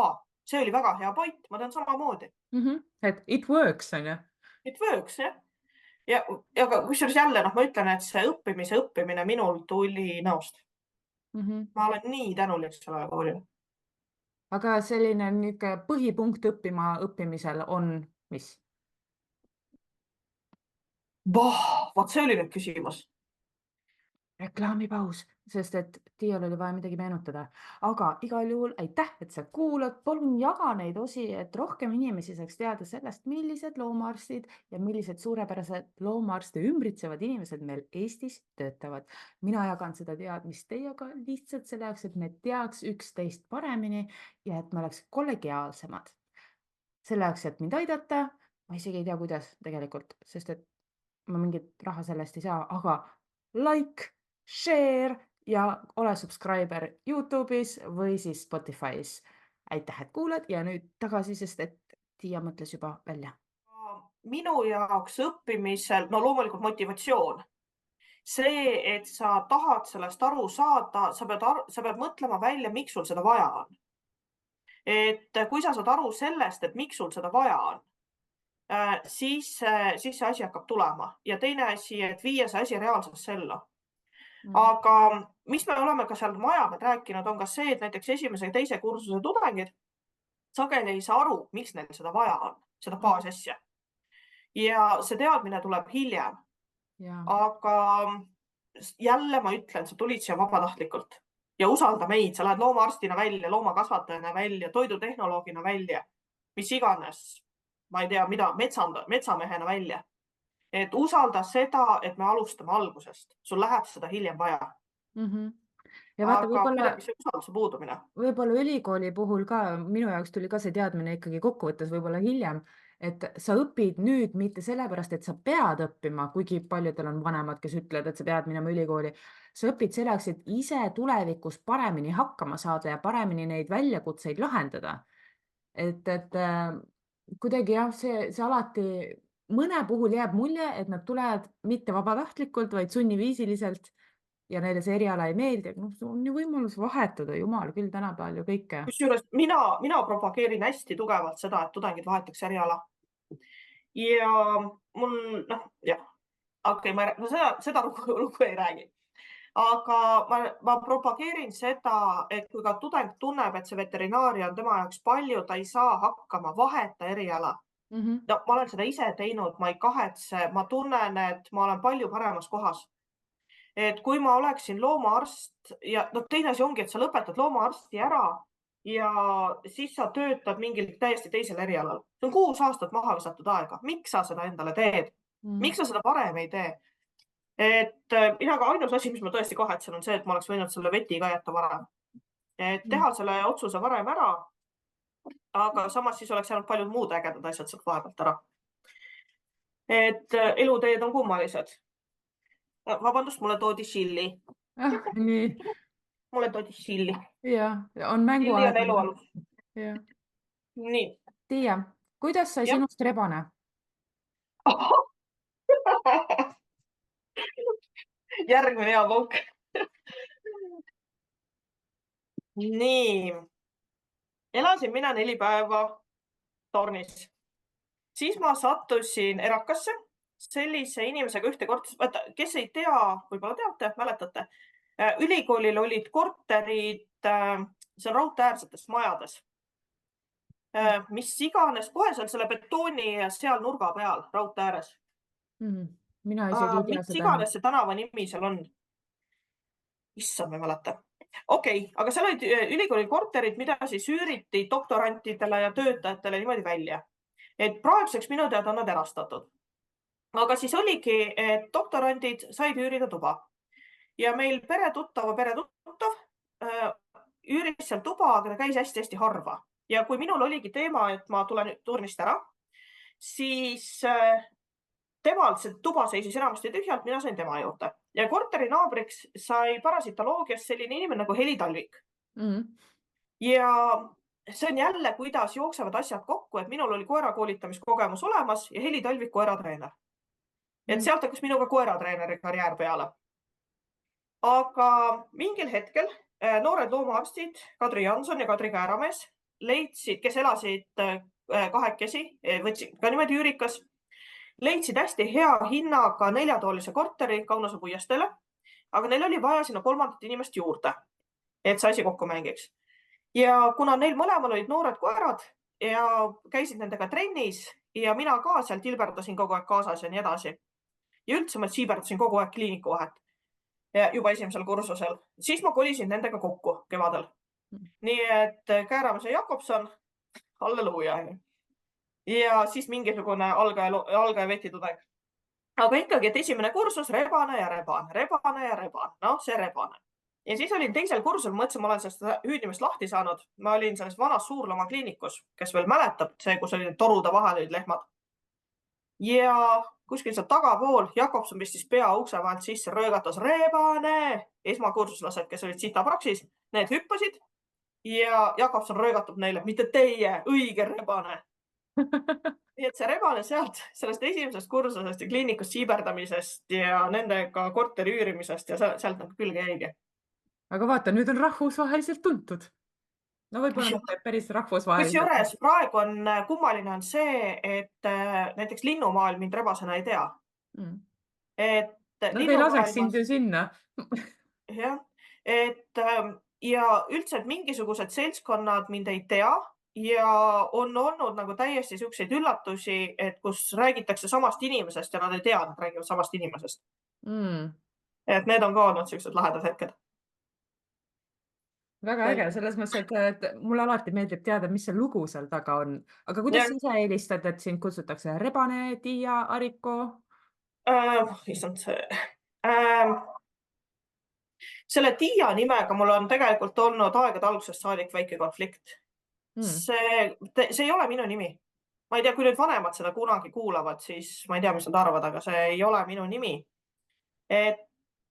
See oli väga hea point, ma tean samamoodi. Et it works, on ju? It works, jah. Ja kusjuures jälle, ma ütlen, et see õppimine minul tuli näost. Ma olen nii tänulik sellele koolile. Aga selline põhipunkt õppimisel on mis? Vaat see oli nüüd küsimus. Reklaamipaus, sest et Tiial oli vaja midagi meenutada. Aga igal juhul aitäh, et sa kuulad. Palun jaga neid osi, et rohkem inimesi saaks teada sellest, millised loomaarstid ja millised suurepärased loomaarste ümbritsevad inimesed meil Eestis töötavad. Mina jagan seda teadmist teiega lihtsalt selle jaoks, et me teaks üksteist paremini ja et me oleks kollegiaalsemad. Selle jaoks, et mind aidata, ma isegi ei tea, kuidas tegelikult, sest et ma mingit raha sellest ei saa, aga like, share ja ole subscriber YouTube'is või siis Spotify's. Aitäh, et kuulad ja nüüd tagasi, sest et Tiia mõtles juba välja. Minu jaoks õppimisel, loomulikult motivatsioon. See, et sa tahad sellest aru saada, sa pead mõtlema välja, miks sul seda vaja on. Et kui sa saad aru sellest, et miks sul seda vaja on, siis see asi hakkab tulema. Ja teine asi, et viia see asi reaalsesse ellu. Aga mis me oleme ka seal maja peal rääkinud, on ka see, et näiteks esimese ja teise kursuse tudengid sageli ei saa aru, miks neil seda vaja on, seda baasasja. Ja see teadmine tuleb hiljem. Aga jälle ma ütlen, sa tulid siia vabatahtlikult. ja usalda meid, sa lähed loomaarstina välja, loomakasvatajana välja, toidutehnoloogina välja, mis iganes, ma ei tea, mida, metsamehena välja. Et usalda seda, et me alustame algusest. Sul läheb seda hiljem vaja. Ja vaata, Aga kuidagi see usalduse puudumine. võib-olla ülikooli puhul ka, minu jaoks tuli ka see teadmine ikkagi kokkuvõttes võib-olla hiljem, et sa õpid nüüd mitte sellepärast, et sa pead õppima, kuigi paljudel on vanemad, kes ütlevad, et sa pead minema ülikooli. Sa õpid selleks, et ise tulevikus paremini hakkama saada ja paremini neid väljakutseid lahendada. Kuidagi jah, see alati mõne puhul jääb mulje, et nad tulevad mitte vabatahtlikult, vaid sunniviisiliselt ja neile see eriala ei meeldi. On ju võimalus vahetada, jumal küll tänapäeval ju kõike. Kusjuures mina propageerin hästi tugevalt seda, et tudengid vahetaks eriala. Ja mul, seda lugu ei räägi. Aga ma propageerin seda, et kui ka tudeng tunneb, et see veterinaaria on tema jaoks palju, ta ei saa hakkama, vaheta eriala. No ma olen seda ise teinud, ma ei kahetse, ma tunnen, et ma olen palju paremas kohas. Et kui ma oleksin loomaarst ja teine asi ongi, et sa lõpetad loomaarsti ära ja siis sa töötad mingil täiesti teisel erialal. See on 6 aastat maha visatud aega. Miks sa seda endale teed? Miks sa seda varem ei tee? Et mina ka ainus asi, mis ma tõesti kahetsen, on see, et ma oleks võinud selle veti ka jätta varem. Et teha selle otsuse varem ära, aga samas siis oleks jäänud paljud muud ägedad asjad sealt vahepealt ära. Et eluteed on kummalised. Vabandust, mulle toodi šilli. Nii. Mulle toodi šilli. Jah, on mängu Šilli on elualus. Nii. Tiia, kuidas sai sinust rebane? Järgmine hea pauk. Nii. Elasin mina 4 päeva tornis. Siis ma sattusin erakasse sellise inimesega ühte korteris. Vaata, kes ei tea, võib-olla teate, mäletate. Ülikoolil olid korterid, see on raudteäärsetes majades. Mis iganes, kohe seal selle betooni ja seal nurga peal raudteääres. Mina isegi ei tea Mis seda. iganes see tänava nimi seal on. Issand, ma ei mäleta. Okei, aga seal olid ülikooli korterid, mida siis üüriti doktorantidele ja töötajatele niimoodi välja. Et praeguseks minu teada on nad erastatud. Aga siis oligi, et doktorandid said üürida tuba. Ja meil peretuttav üüris seal tuba, aga ta käis hästi-hästi harva. Ja kui minul oligi teema, et ma tulen turnist ära, siis temal see tuba seisis enamasti tühjalt, mina sain tema juurde. Ja korteri naabriks sai parasitoloogias selline inimene nagu Heli Talvik. Ja see on jälle, kuidas jooksevad asjad kokku, et minul oli koera koolitamiskogemus olemas ja Heli Talvik koeratreener. Et sealt hakkas minuga koeratreeneri karjäär peale. Aga mingil hetkel noored loomaarstid, Kadri Janson ja Kadri Kääramees, leidsid, kes elasid kahekesi, võtsid ka niimoodi üürikas, leidsid hästi hea hinnaga 4-toolise korteri Kaunase puiesteele, aga neil oli vaja sinna 3. inimest juurde, et see asi kokku mängiks. Ja kuna neil mõlemal olid noored koerad ja käisid nendega trennis ja mina ka seal tilberdasin kogu aeg kaasas ja nii edasi. Ja üldse ma siiberdasin kogu aeg kliiniku vahet juba esimesel kursusel. Siis ma kolisin nendega kokku kevadel. Nii et Kääramees ja Jakobson, halleluuja. Ja siis mingisugune algaja vetitudeng. Aga ikkagi, et esimene kursus, rebane ja rebane. No see rebane. Ja siis olin teisel kursusel, mõtlesin, ma olen sellest hüüdimist lahti saanud. Ma olin selles vanas suurloomakliinikus, kes veel mäletab, see, kus oli torude vahel olid lehmad. Ja kuskil seal tagapool Jakobson pistis pea ukse vahelt sisse, röögatas rebane. Esmakursuslased, kes olid sitapraksis, need hüppasid ja Jakobson röögatab neile, mitte teie, õige rebane. Nii et see rebane sealt, sellest esimesest kursusest ja kliinikust siiberdamisest ja nendega korteri üürimisest ja sealt nagu külge jäigi. Aga vaata, nüüd on rahvusvaheliselt tuntud. No võib-olla päris rahvusvaheliselt. Kusjuures praegu on kummaline on see, et näiteks linnumaailm mind rebasena ei tea. Nad ei laseks sind ju sinna. Jah, ja üldse, et mingisugused seltskonnad mind ei tea ja on olnud nagu täiesti siukseid üllatusi, et kus räägitakse samast inimesest ja nad ei tea, et räägivad samast inimesest. Et need on ka olnud siuksed lahedad hetked. väga äge, selles mõttes, et mulle alati meeldib teada, mis see lugu seal taga on. Aga kuidas Ja, sa ise eelistad, et sind kutsutakse Rebane, Tiia, Ariko? issand see. Ähm, selle Tiia nimega mul on tegelikult olnud aegade algusest saadik väike konflikt. Mm. See ei ole minu nimi. Ma ei tea, kui nüüd vanemad seda kunagi kuulavad, siis ma ei tea, mis nad arvavad, aga see ei ole minu nimi. Et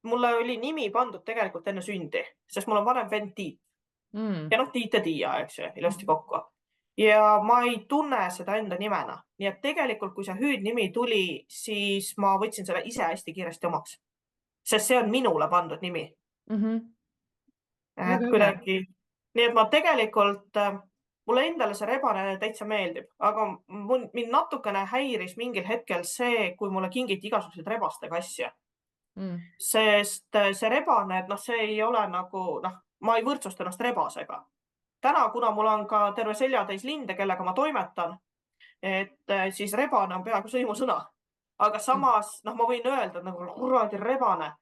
mulle oli nimi pandud tegelikult enne sündi, sest mul on vanem vend Tiit. Mm. Ja noh, Tiit ja Tiia, eks ju, ilusti kokku. Ja ma ei tunne seda enda nimena. Nii et tegelikult, kui see hüüdnimi tuli, siis ma võtsin selle ise hästi kiiresti omaks. Sest see on minule pandud nimi. Mhm. Et Väga äge. kuidagi, nii et ma tegelikult, mulle endale see rebane täitsa meeldib, aga mind natukene häiris mingil hetkel see, kui mulle kingiti igasuguseid rebastega asju. Mm. Sest see rebane, et noh, see ei ole nagu noh, ma ei võrdsusta ennast rebasega. Täna, kuna mul on ka terve seljatäis linde, kellega ma toimetan, et siis rebane on peaaegu sõimusõna. Aga Mm. samas noh, ma võin öelda, et nagu kuradi rebane,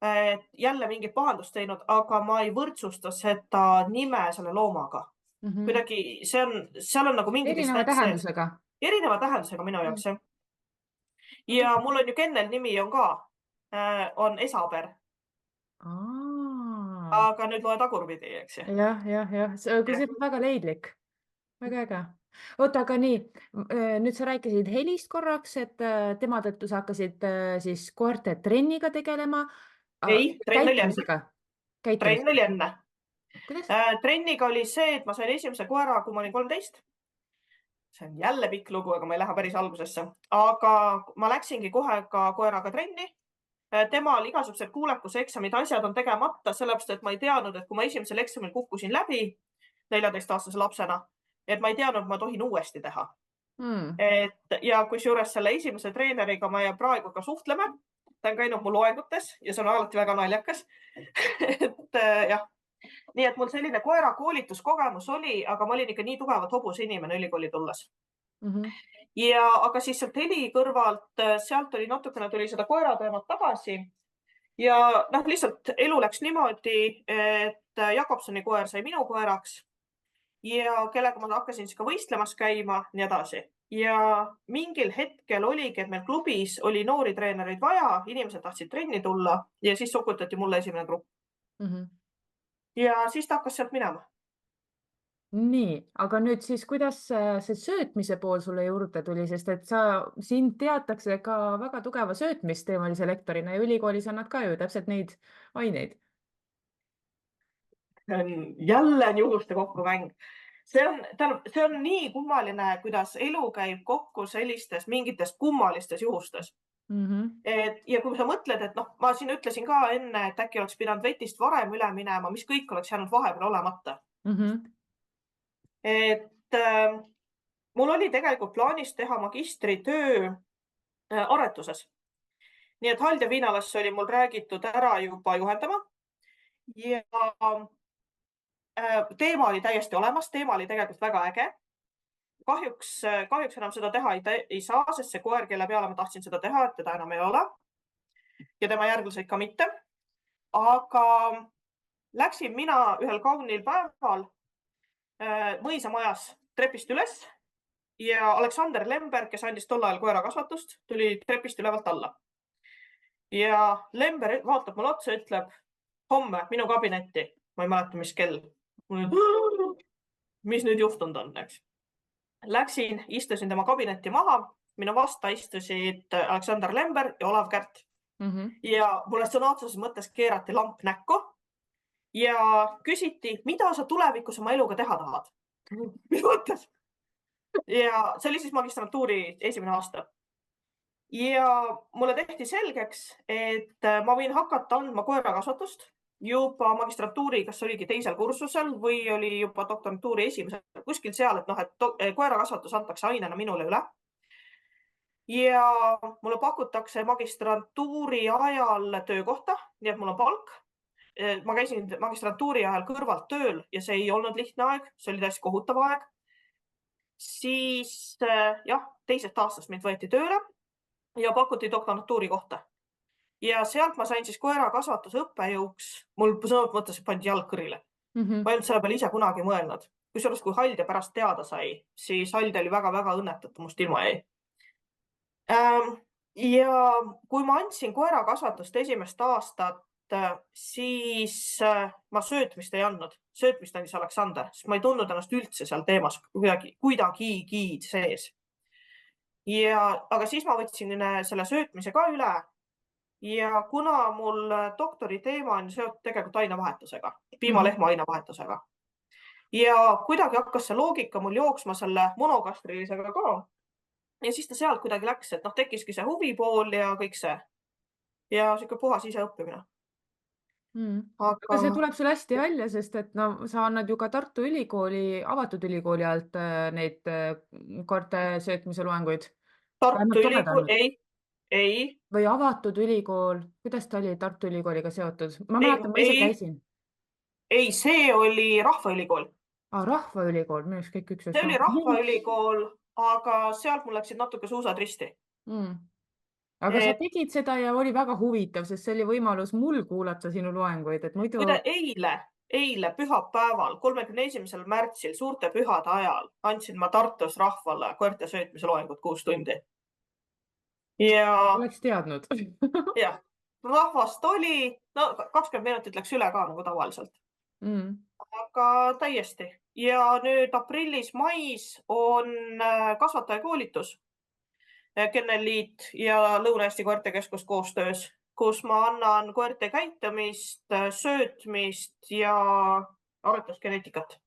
et jälle mingit pahandust teinud, aga ma ei võrdsusta seda nime selle loomaga. Mhm. Kuidagi seal on nagu mingi Erineva distants sees. tähendusega. Erineva tähendusega minu Mm. jaoks, jah. Väga Ja äge. mul on ju kennelnimi on ka, on Esaber, Aa. aga nüüd loe tagurpidi, eks ju. Jah. See on kusjuures väga leidlik. Väga äge. Oota, aga nii, nüüd sa rääkisid Helist korraks, et tema tõttu sa hakkasid siis koerte trenniga tegelema. Ei, trenn oli enne. Käitumisega. Trenn oli enne. Kuidas? Trenniga oli see, et ma sain esimese koera, kui ma olin 13. See on jälle pikk lugu, aga ma ei lähe päris algusesse. Aga ma läksingi kohe ka koeraga trenni. Temal igasugused kuulekuseksamid, asjad on tegemata, sellepärast et ma ei teadnud, et kui ma esimesel eksamil kukkusin läbi 14-aastase lapsena, et ma ei teadnud, ma tohin uuesti teha. Mm. Ja kusjuures selle esimese treeneriga ma praegu ka suhtleme. Ta on käinud mu loengutes ja see on alati väga naljakas. Et jah, nii et mul selline koera koolituskogemus oli, aga ma olin ikka nii tugevalt hobuse inimene ülikooli tulles. Mhm. Ja aga siis sealt heli kõrvalt, sealt oli natukene tuli seda koerateemat tagasi. Ja noh, lihtsalt elu läks niimoodi, et Jakobsoni koer sai minu koeraks ja kellega ma hakkasin siis ka võistlemas käima, nii edasi. Ja mingil hetkel oligi, et meil klubis oli noori treenereid vaja, inimesed tahtsid trenni tulla ja siis sokutati mulle esimene grupp. Mhm. Ja siis ta hakkas sealt minema. Nii, aga nüüd siis, kuidas see söötmise pool sulle juurde tuli, sest et sind teatakse ka väga tugeva söötmisteemalise lektorina ja ülikoolis annad ka ju täpselt neid aineid. See on jälle juhuste kokkumäng. See on nii kummaline, kuidas elu käib kokku sellistes mingites kummalistes juhustes. Mhm. Ja kui sa mõtled, et noh, ma siin ütlesin ka enne, et äkki oleks pidanud vetist varem üle minema, mis kõik oleks jäänud vahepeal olemata. Mhm. Et mul oli tegelikult plaanis teha magistritöö aretuses. Nii et Hald ja Viinalas oli mul räägitud ära juba juhendama. Ja teema oli täiesti olemas, teema oli tegelikult väga äge. Kahjuks enam seda teha ei saa, sest see koer, kelle peale ma tahtsin seda teha, et teda enam ei ole. Ja tema järglased ka mitte. Aga läksin mina ühel kaunil päeval mõisamajas trepist üles ja Aleksander Lember, kes andis tol ajal koerakasvatust, tuli trepist ülevalt alla. Ja Lember vaatab mulle otsa ja ütleb, homme minu kabinetti. Ma ei mäleta, mis kell. Mis nüüd juhtunud on, eks. Läksin, istusin tema kabinetti maha. Minu vasta istusid Aleksander Lember ja Olav Kärt. Mhm. Ja mulle sõna otseses mõttes keerati lamp näkku ja küsiti, mida sa tulevikus oma eluga teha tahad? Mis mõttes? Ja see oli siis magistrantuuri esimene aasta. Ja mulle tehti selgeks, et ma võin hakata andma koerakasvatust juba magistrantuuri, kas oligi teisel kursusel või oli juba doktorantuuri esimesel, kuskil seal, et noh, et koerakasvatus antakse ainena minule üle. Ja mulle pakutakse magistrantuuri ajal töökohta, nii et mul on palk. Ma käisin magistrantuuri ajal kõrvalt tööl ja see ei olnud lihtne aeg, see oli täiesti kohutav aeg. Siis jah, teisest aastast mind võeti tööle ja pakuti doktorantuuri kohta. Ja sealt ma sain siis koerakasvatuse õppejõuks. Mul sõnalt mõttes pandi jalg kõrile. Mhm. Ma ei olnud selle peale ise kunagi mõelnud. Kusjuures kui Halde pärast teada sai, siis Halde oli väga-väga õnnetu, et must ilma jäi. Ja kui ma andsin koerakasvatust esimest aastat, siis ma söötmist ei andnud. Söötmist andis Aleksander, sest ma ei tundnud ennast üldse seal teemas kuidagigi sees. Aga siis ma võtsin selle söötmise ka üle. Ja kuna mul doktori teema on seotud tegelikult ainevahetusega, piimalehma ainevahetusega. Ja kuidagi hakkas see loogika mul jooksma selle monogastrilisega ka. Ja siis ta sealt kuidagi läks, et tekkiski see huvipool ja kõik see. Ja sihuke puhas iseõppimine. Aga see Aga tuleb sul hästi välja, sest et no sa annad ju ka Tartu Ülikooli, avatud ülikooli alt neid koerte söötmise loenguid. Tartu Vähemalt oled Ülikool, andnud. ei, Või avatud ülikool, kuidas ta oli Tartu Ülikooliga seotud? Ma mäletan, ma ise käisin. see oli Rahvaülikool. Rahvaülikool, minu arust kõik üks See oli osa. Rahvaülikool, aga sealt mul läksid natuke suusad risti. Aga sa Et tegid seda ja oli väga huvitav, sest see oli võimalus mul kuulata sinu loenguid, et muidu... muide, eile pühapäeval, 31. märtsil, suurte pühade ajal andsin ma Tartus rahvale koerte söötmise loengut 6 tundi. Ja Oleks teadnud. jah, rahvast oli, 20 minutit läks üle ka nagu tavaliselt. Aga täiesti. Ja nüüd aprillis-mais on kasvatajakoolitus Kennelliit ja Lõuna-Eesti Koertekeskus koostöös, kus ma annan koerte käitumist, söötmist ja aretusgeneetikat.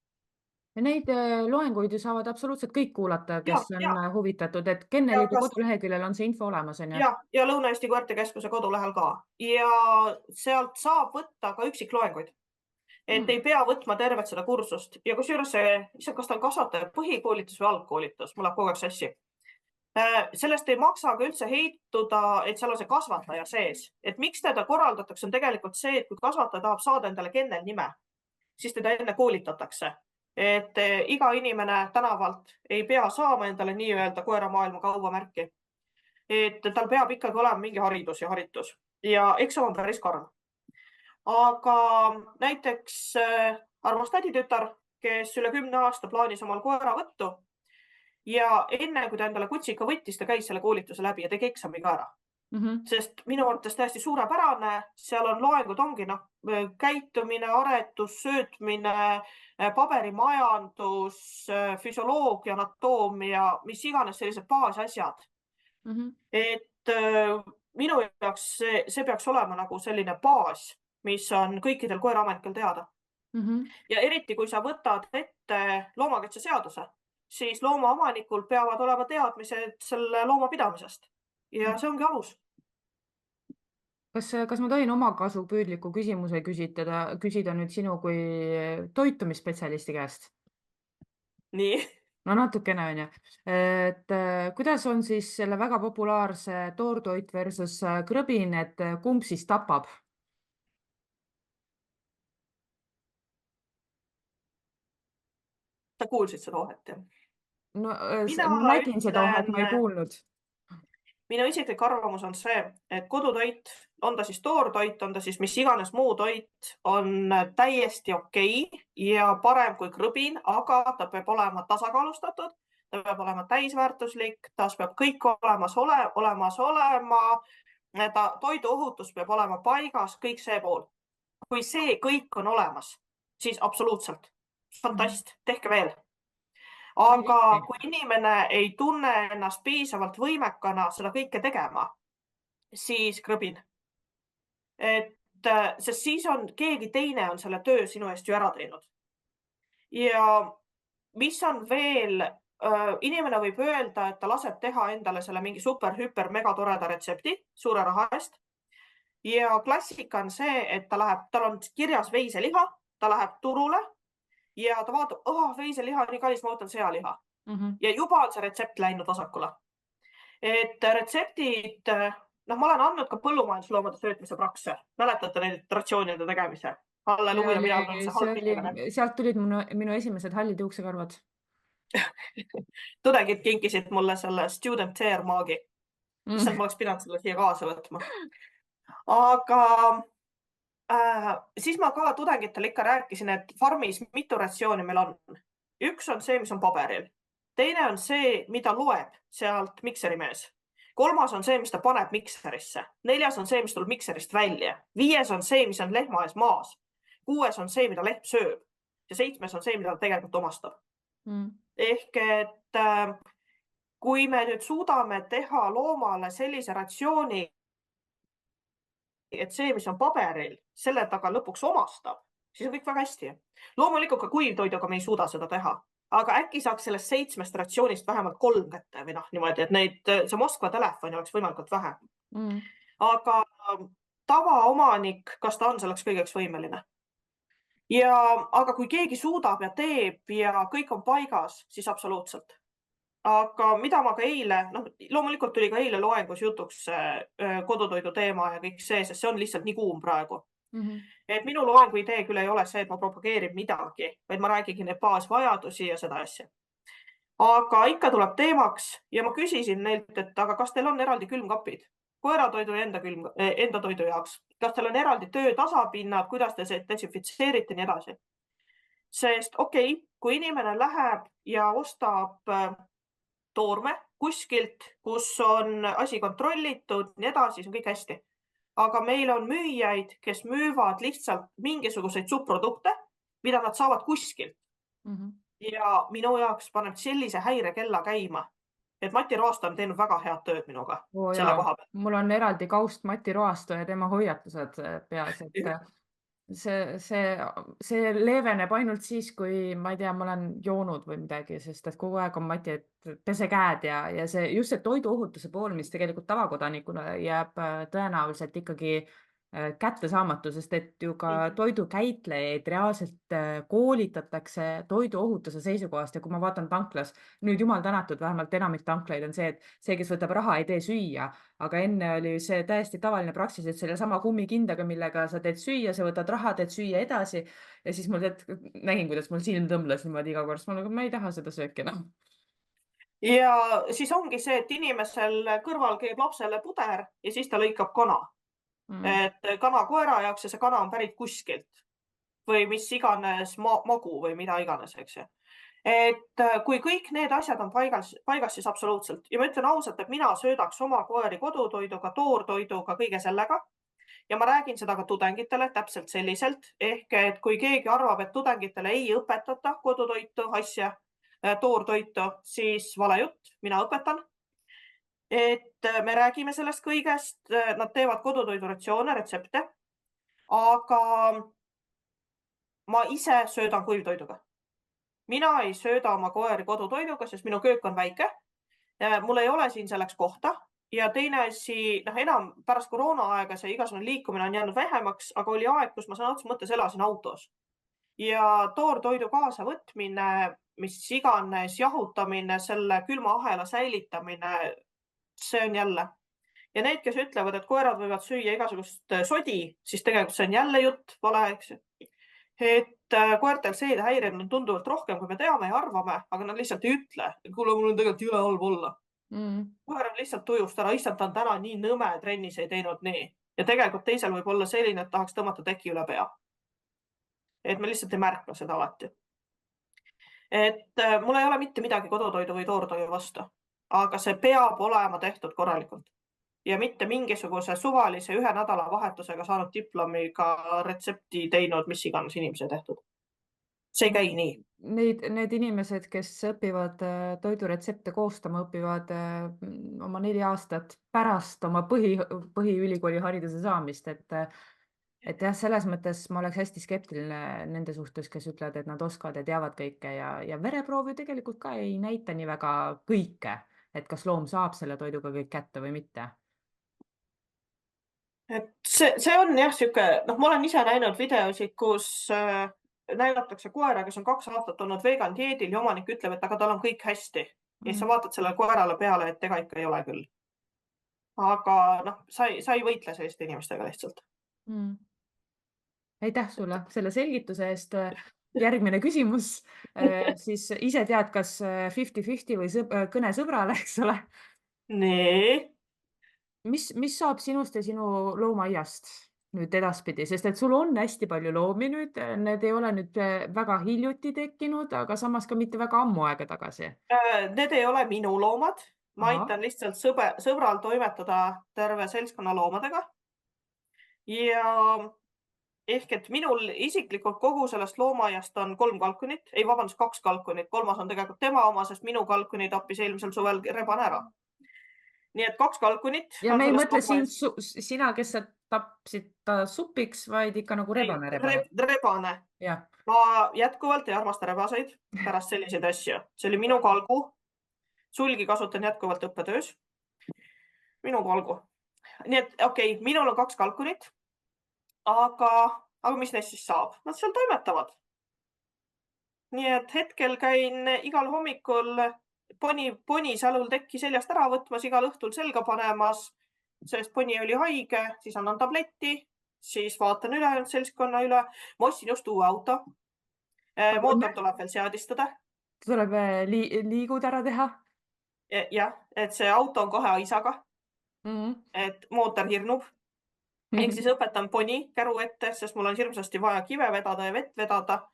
Ja neid loenguid ju saavad absoluutselt kõik kuulata, kes on Ja huvitatud, et Kenneliidu koduleheküljel on see info olemas, on ju? ja Lõuna-Eesti Koertekeskuse kodulehel ka. Ja sealt saab võtta ka üksikloenguid. Et ei pea võtma tervet seda kursust. Ja kusjuures kas ta on kasvataja põhikoolitus või algkoolitus, mul läheb kogu aeg sassi. Sellest ei maksa ka üldse heituda, et seal on see kasvataja sees. Et miks teda korraldatakse, on tegelikult see, et kui kasvataja tahab saada endale kennel nime, siis teda enne koolitatakse. Et iga inimene tänavalt ei pea saama endale nii-öelda koeramaailma kaubamärki. Et tal peab ikkagi olema mingi haridus ja haritus. Ja eksam on päris karm. Aga näiteks armas täditütar, kes üle 10 aasta plaanis omal koera võttu ja enne, kui ta endale kutsika võttis, ta käis selle koolituse läbi ja tegi eksami ka ära. Sest minu arvates täiesti suurepärane, seal on loengud, ongi käitumine, aretus, söötmine, paberimajandus, füsioloogia, anatoomia, mis iganes sellised baasasjad. Et minu jaoks see peaks olema nagu selline baas, mis on kõikidel koeraametikel teada. Ja eriti, kui sa võtad ette loomakaitseseaduse, siis loomaomanikul peavad olema teadmised selle looma pidamisest. Ja see ongi alus. Kas ma tohin omakasupüüdliku küsimuse küsida nüüd sinu kui toitumisspetsialisti käest? Nii. No natukene, on ju. Et kuidas on siis selle väga populaarse toortoit versus krõbin, et kumb siis tapab? Sa kuulsid seda ohet, jah? No Mina ma nägin seda ohet, ma ei kuulnud. Minu isiklik arvamus on see, et kodutoit, on ta siis toortoit, on ta siis mis iganes muu toit, on täiesti okei ja parem kui krõbin, aga ta peab olema tasakaalustatud, ta peab olema täisväärtuslik, tas peab kõik olemas olema, toiduohutus peab olema paigas, kõik see pool. Kui see kõik on olemas, siis absoluutselt. Fantast, tehke veel. Aga kui inimene ei tunne ennast piisavalt võimekana seda kõike tegema, siis krõbin. Sest siis on keegi teine on selle töö sinu eest ju ära teinud. Ja mis on veel, inimene võib öelda, et ta laseb teha endale selle mingi super, hüper, mega toreda retsepti suure raha eest. Ja klassika on see, et tal on kirjas veiseliha, ta läheb turule ja ta vaatab, veiseliha nii kallis, ma võtan sealiha. Ja juba on see retsept läinud vasakule. Et retseptid, ma olen andnud ka põllumajandusloomade söötmise prakse. Mäletate neid ratsioonide tegemise? Halleluuja, mina olen see halb inimene. Sealt tulid minu esimesed hallid juuksekarvad. Tudengid kinkisid mulle selle student tear maagi. Issand, ma oleks pidanud selle siia kaasa võtma. Aga Siis ma ka tudengitele ikka rääkisin, et farmis mitu ratsiooni meil on. Üks on see, mis on paberil. Teine on see, mida loeb sealt mikserimees. Kolmas on see, mis ta paneb mikserisse. Neljas on see, mis tuleb mikserist välja. Viies on see, mis on lehma ees maas. Kuues on see, mida lehm sööb. Ja seitsmes on see, mida ta tegelikult omastab. Ehk et kui me nüüd suudame teha loomale sellise ratsiooni, et see, mis on paberil, selle taga lõpuks omastab, siis on kõik väga hästi. Loomulikult ka kuivtoiduga me ei suuda seda teha, aga äkki saaks sellest 7 ratsioonist vähemalt 3 kätte või niimoodi, et see Moskva telefoni oleks võimalikult vähe. Aga tavaomanik, kas ta on selleks kõigeks võimeline? Aga kui keegi suudab ja teeb ja kõik on paigas, siis absoluutselt. Aga mida ma ka eile, loomulikult tuli ka eile loengus jutuks kodutoidu teema ja kõik see, sest see on lihtsalt nii kuum praegu. Et minu loengu idee küll ei ole see, et ma propageerin midagi, vaid ma räägin neid baasvajadusi ja seda asja. Aga ikka tuleb teemaks ja ma küsisin neilt, et aga kas teil on eraldi külmkapid? Koeratoidu ja enda toidu jaoks. Kas teil on eraldi töötasapinnad, kuidas te see desinfitseerite ja nii edasi? Sest okei, kui inimene läheb ja ostab toorme kuskilt, kus on asi kontrollitud, nii edasi, siis on kõik hästi. Aga meil on müüjaid, kes müüvad lihtsalt mingisuguseid subprodukte, mida nad saavad kuskilt. Ja minu jaoks paneb sellise häirekella käima, et Mati Raasto on teinud väga head tööd minuga selle koha peal. Mul on eraldi kaust Mati Raasto ja tema hoiatused peas, et see leeveneb ainult siis, kui ma ei tea, ma olen joonud või midagi, sest et kogu aeg on Mati, et pese käed ja see just see toiduohutuse pool, mis tegelikult tavakodanikuna jääb tõenäoliselt ikkagi kättesaamatu, sest et ju ka toidukäitlejaid reaalselt koolitatakse toiduohutuse seisukohast ja kui ma vaatan tanklas, nüüd jumal tänatud, vähemalt enamik tanklaid on see, et see, kes võtab raha, ei tee süüa, aga enne oli see täiesti tavaline praksis, et selle sama kummikindaga, millega sa teed süüa, sa võtad raha, teed süüa edasi ja siis mul nägin, kuidas mul silm tõmbles niimoodi iga kord, ma ei taha seda sööki enam. Ja siis ongi see, et inimesel kõrval keeb lapsele puder ja siis ta lõikab kana. Et kana koera jaoks ja see kana on pärit kuskilt või mis iganes magu või mida iganes, eks ju. Et kui kõik need asjad on paigas, siis absoluutselt. Ja ma ütlen ausalt, et mina söödaks oma koeri kodutoiduga, toortoiduga, kõige sellega. Ja ma räägin seda ka tudengitele täpselt selliselt. Ehk et kui keegi arvab, et tudengitele ei õpetata kodutoitu, asja, toortoitu, siis vale jutt, mina õpetan. Et me räägime sellest kõigest, nad teevad kodutoiduratsioone, retsepte, aga ma ise söödan kuivtoiduga. Mina ei sööda oma koeri kodutoiduga, sest minu köök on väike. Mul ei ole siin selleks kohta ja teine asi, enam pärast koroona aega see igasugune liikumine on jäänud vähemaks, aga oli aeg, kus ma sõna otseses mõttes elasin autos. Ja toortoidu kaasavõtmine, mis iganes jahutamine, selle külmaahela säilitamine, see on jälle. Ja need, kes ütlevad, et koerad võivad süüa igasugust sodi, siis tegelikult see on jälle jutt, vale, eks. Et koertel seedehäired on tunduvalt rohkem, kui me teame ja arvame, aga nad lihtsalt ei ütle. Kuule, mul on tegelikult jõle halb olla. Koer on lihtsalt tujust ära, issand, ta on täna nii nõme, trennis ei teinud nii. Ja tegelikult teisel võib olla selline, et tahaks tõmmata teki üle pea. Et me lihtsalt ei märka seda alati. Et mul ei ole mitte midagi kodutoidu või toortoidu vastu. Aga see peab olema tehtud korralikult ja mitte mingisuguse suvalise 1 nädala vahetusega saanud diplomiga retsepti teinud, mis iganes inimese tehtud. See ei käi nii. Need inimesed, kes õpivad toiduretsepte koostama, õpivad oma 4 aastat pärast oma põhiülikooli hariduse saamist, et jah, selles mõttes ma oleks hästi skeptiline nende suhtes, kes ütlevad, et nad oskavad ja teavad kõike ja vereproov ju tegelikult ka ei näita nii väga kõike, et kas loom saab selle toiduga kõik kätte või mitte. Et see on jah, ma olen ise näinud videosid, kus näidatakse koera, kes on 2 aastat olnud vegan dieedil ja omanik ütleb, et aga tal on kõik hästi. Ja siis sa vaatad sellele koerale peale, et ega ikka ei ole küll. Aga sa ei võitle selliste inimestega lihtsalt. Aitäh sulle selle selgituse eest. Järgmine küsimus. Siis ise tead, kas 50-50 või kõne sõbrale, eks ole? Nii. Mis saab sinust ja sinu loomaaiast? nüüd edaspidi, sest et sul on hästi palju loomi nüüd, need ei ole nüüd väga hiljuti tekkinud, aga samas ka mitte väga ammu aega tagasi. Need ei ole minu loomad. Ma Ahah, aitan lihtsalt sõbral toimetada terve seltskonna loomadega. Ja ehk et minul isiklikult kogu sellest loomaaiast on 3 kalkunit, ei vabandust, 2 kalkunit, 3. on tegelikult tema oma, sest minu kalkuni tappis eelmisel suvel rebane ära. Nii et 2 kalkunit ja on me ei sellest mõtle siin loomaaiast. sina, kes sa tapsid ta supiks, vaid ikka nagu Ei, rebane. rebane. Jah. Ma jätkuvalt ei armasta rebaseid pärast selliseid asju. See oli minu kalgu. Sulgi kasutan jätkuvalt õppetöös. Minu kalgu. Nii et okei, minul on 2 kalkunit, aga mis neist siis saab? Nad seal toimetavad. Nii et hetkel käin igal hommikul poni sälul tekki seljast ära võtmas, igal õhtul selga panemas, sest poni oli haige, siis annan tabletti, siis vaatan ülejäänud seltskonna üle. Ma ostsin just uue auto. Mootor tuleb veel seadistada. Tuleb liigud ära teha. Jah, et see auto on kohe aisaga, Mhm. et mootor hirnub. Ehk siis õpetan poni käru ette, sest mul on hirmsasti vaja kive vedada ja vett vedada.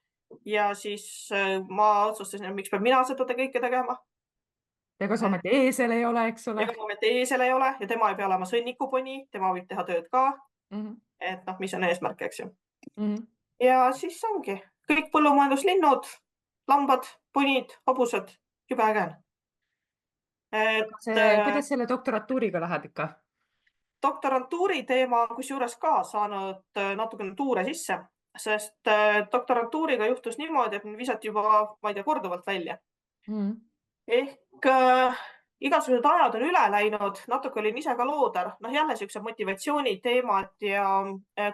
Ja siis ma otsustasin, et miks peab mina seda kõike tegema. Ja kas ometi eesel ei ole, eks ole. Ega ometi eesel ei ole ja tema ei pea olema sõnnikuponi, tema võib teha tööd ka. Mhm. Et noh, mis on eesmärk, eks ju. Mhm. Ja siis ongi kõik põllumajanduslinnud, lambad, ponid, hobused, jube äge on. Kuidas selle doktorantuuriga läheb ikka? Doktorantuuri teema on kusjuures ka saanud natukene tuure sisse, sest doktorantuuriga juhtus niimoodi, et mind visati juba, ma ei tea, korduvalt välja. Mhm. Ehk igasugused ajad on üle läinud, natuke olin ise ka looder, noh jälle siuksed motivatsiooniteemad ja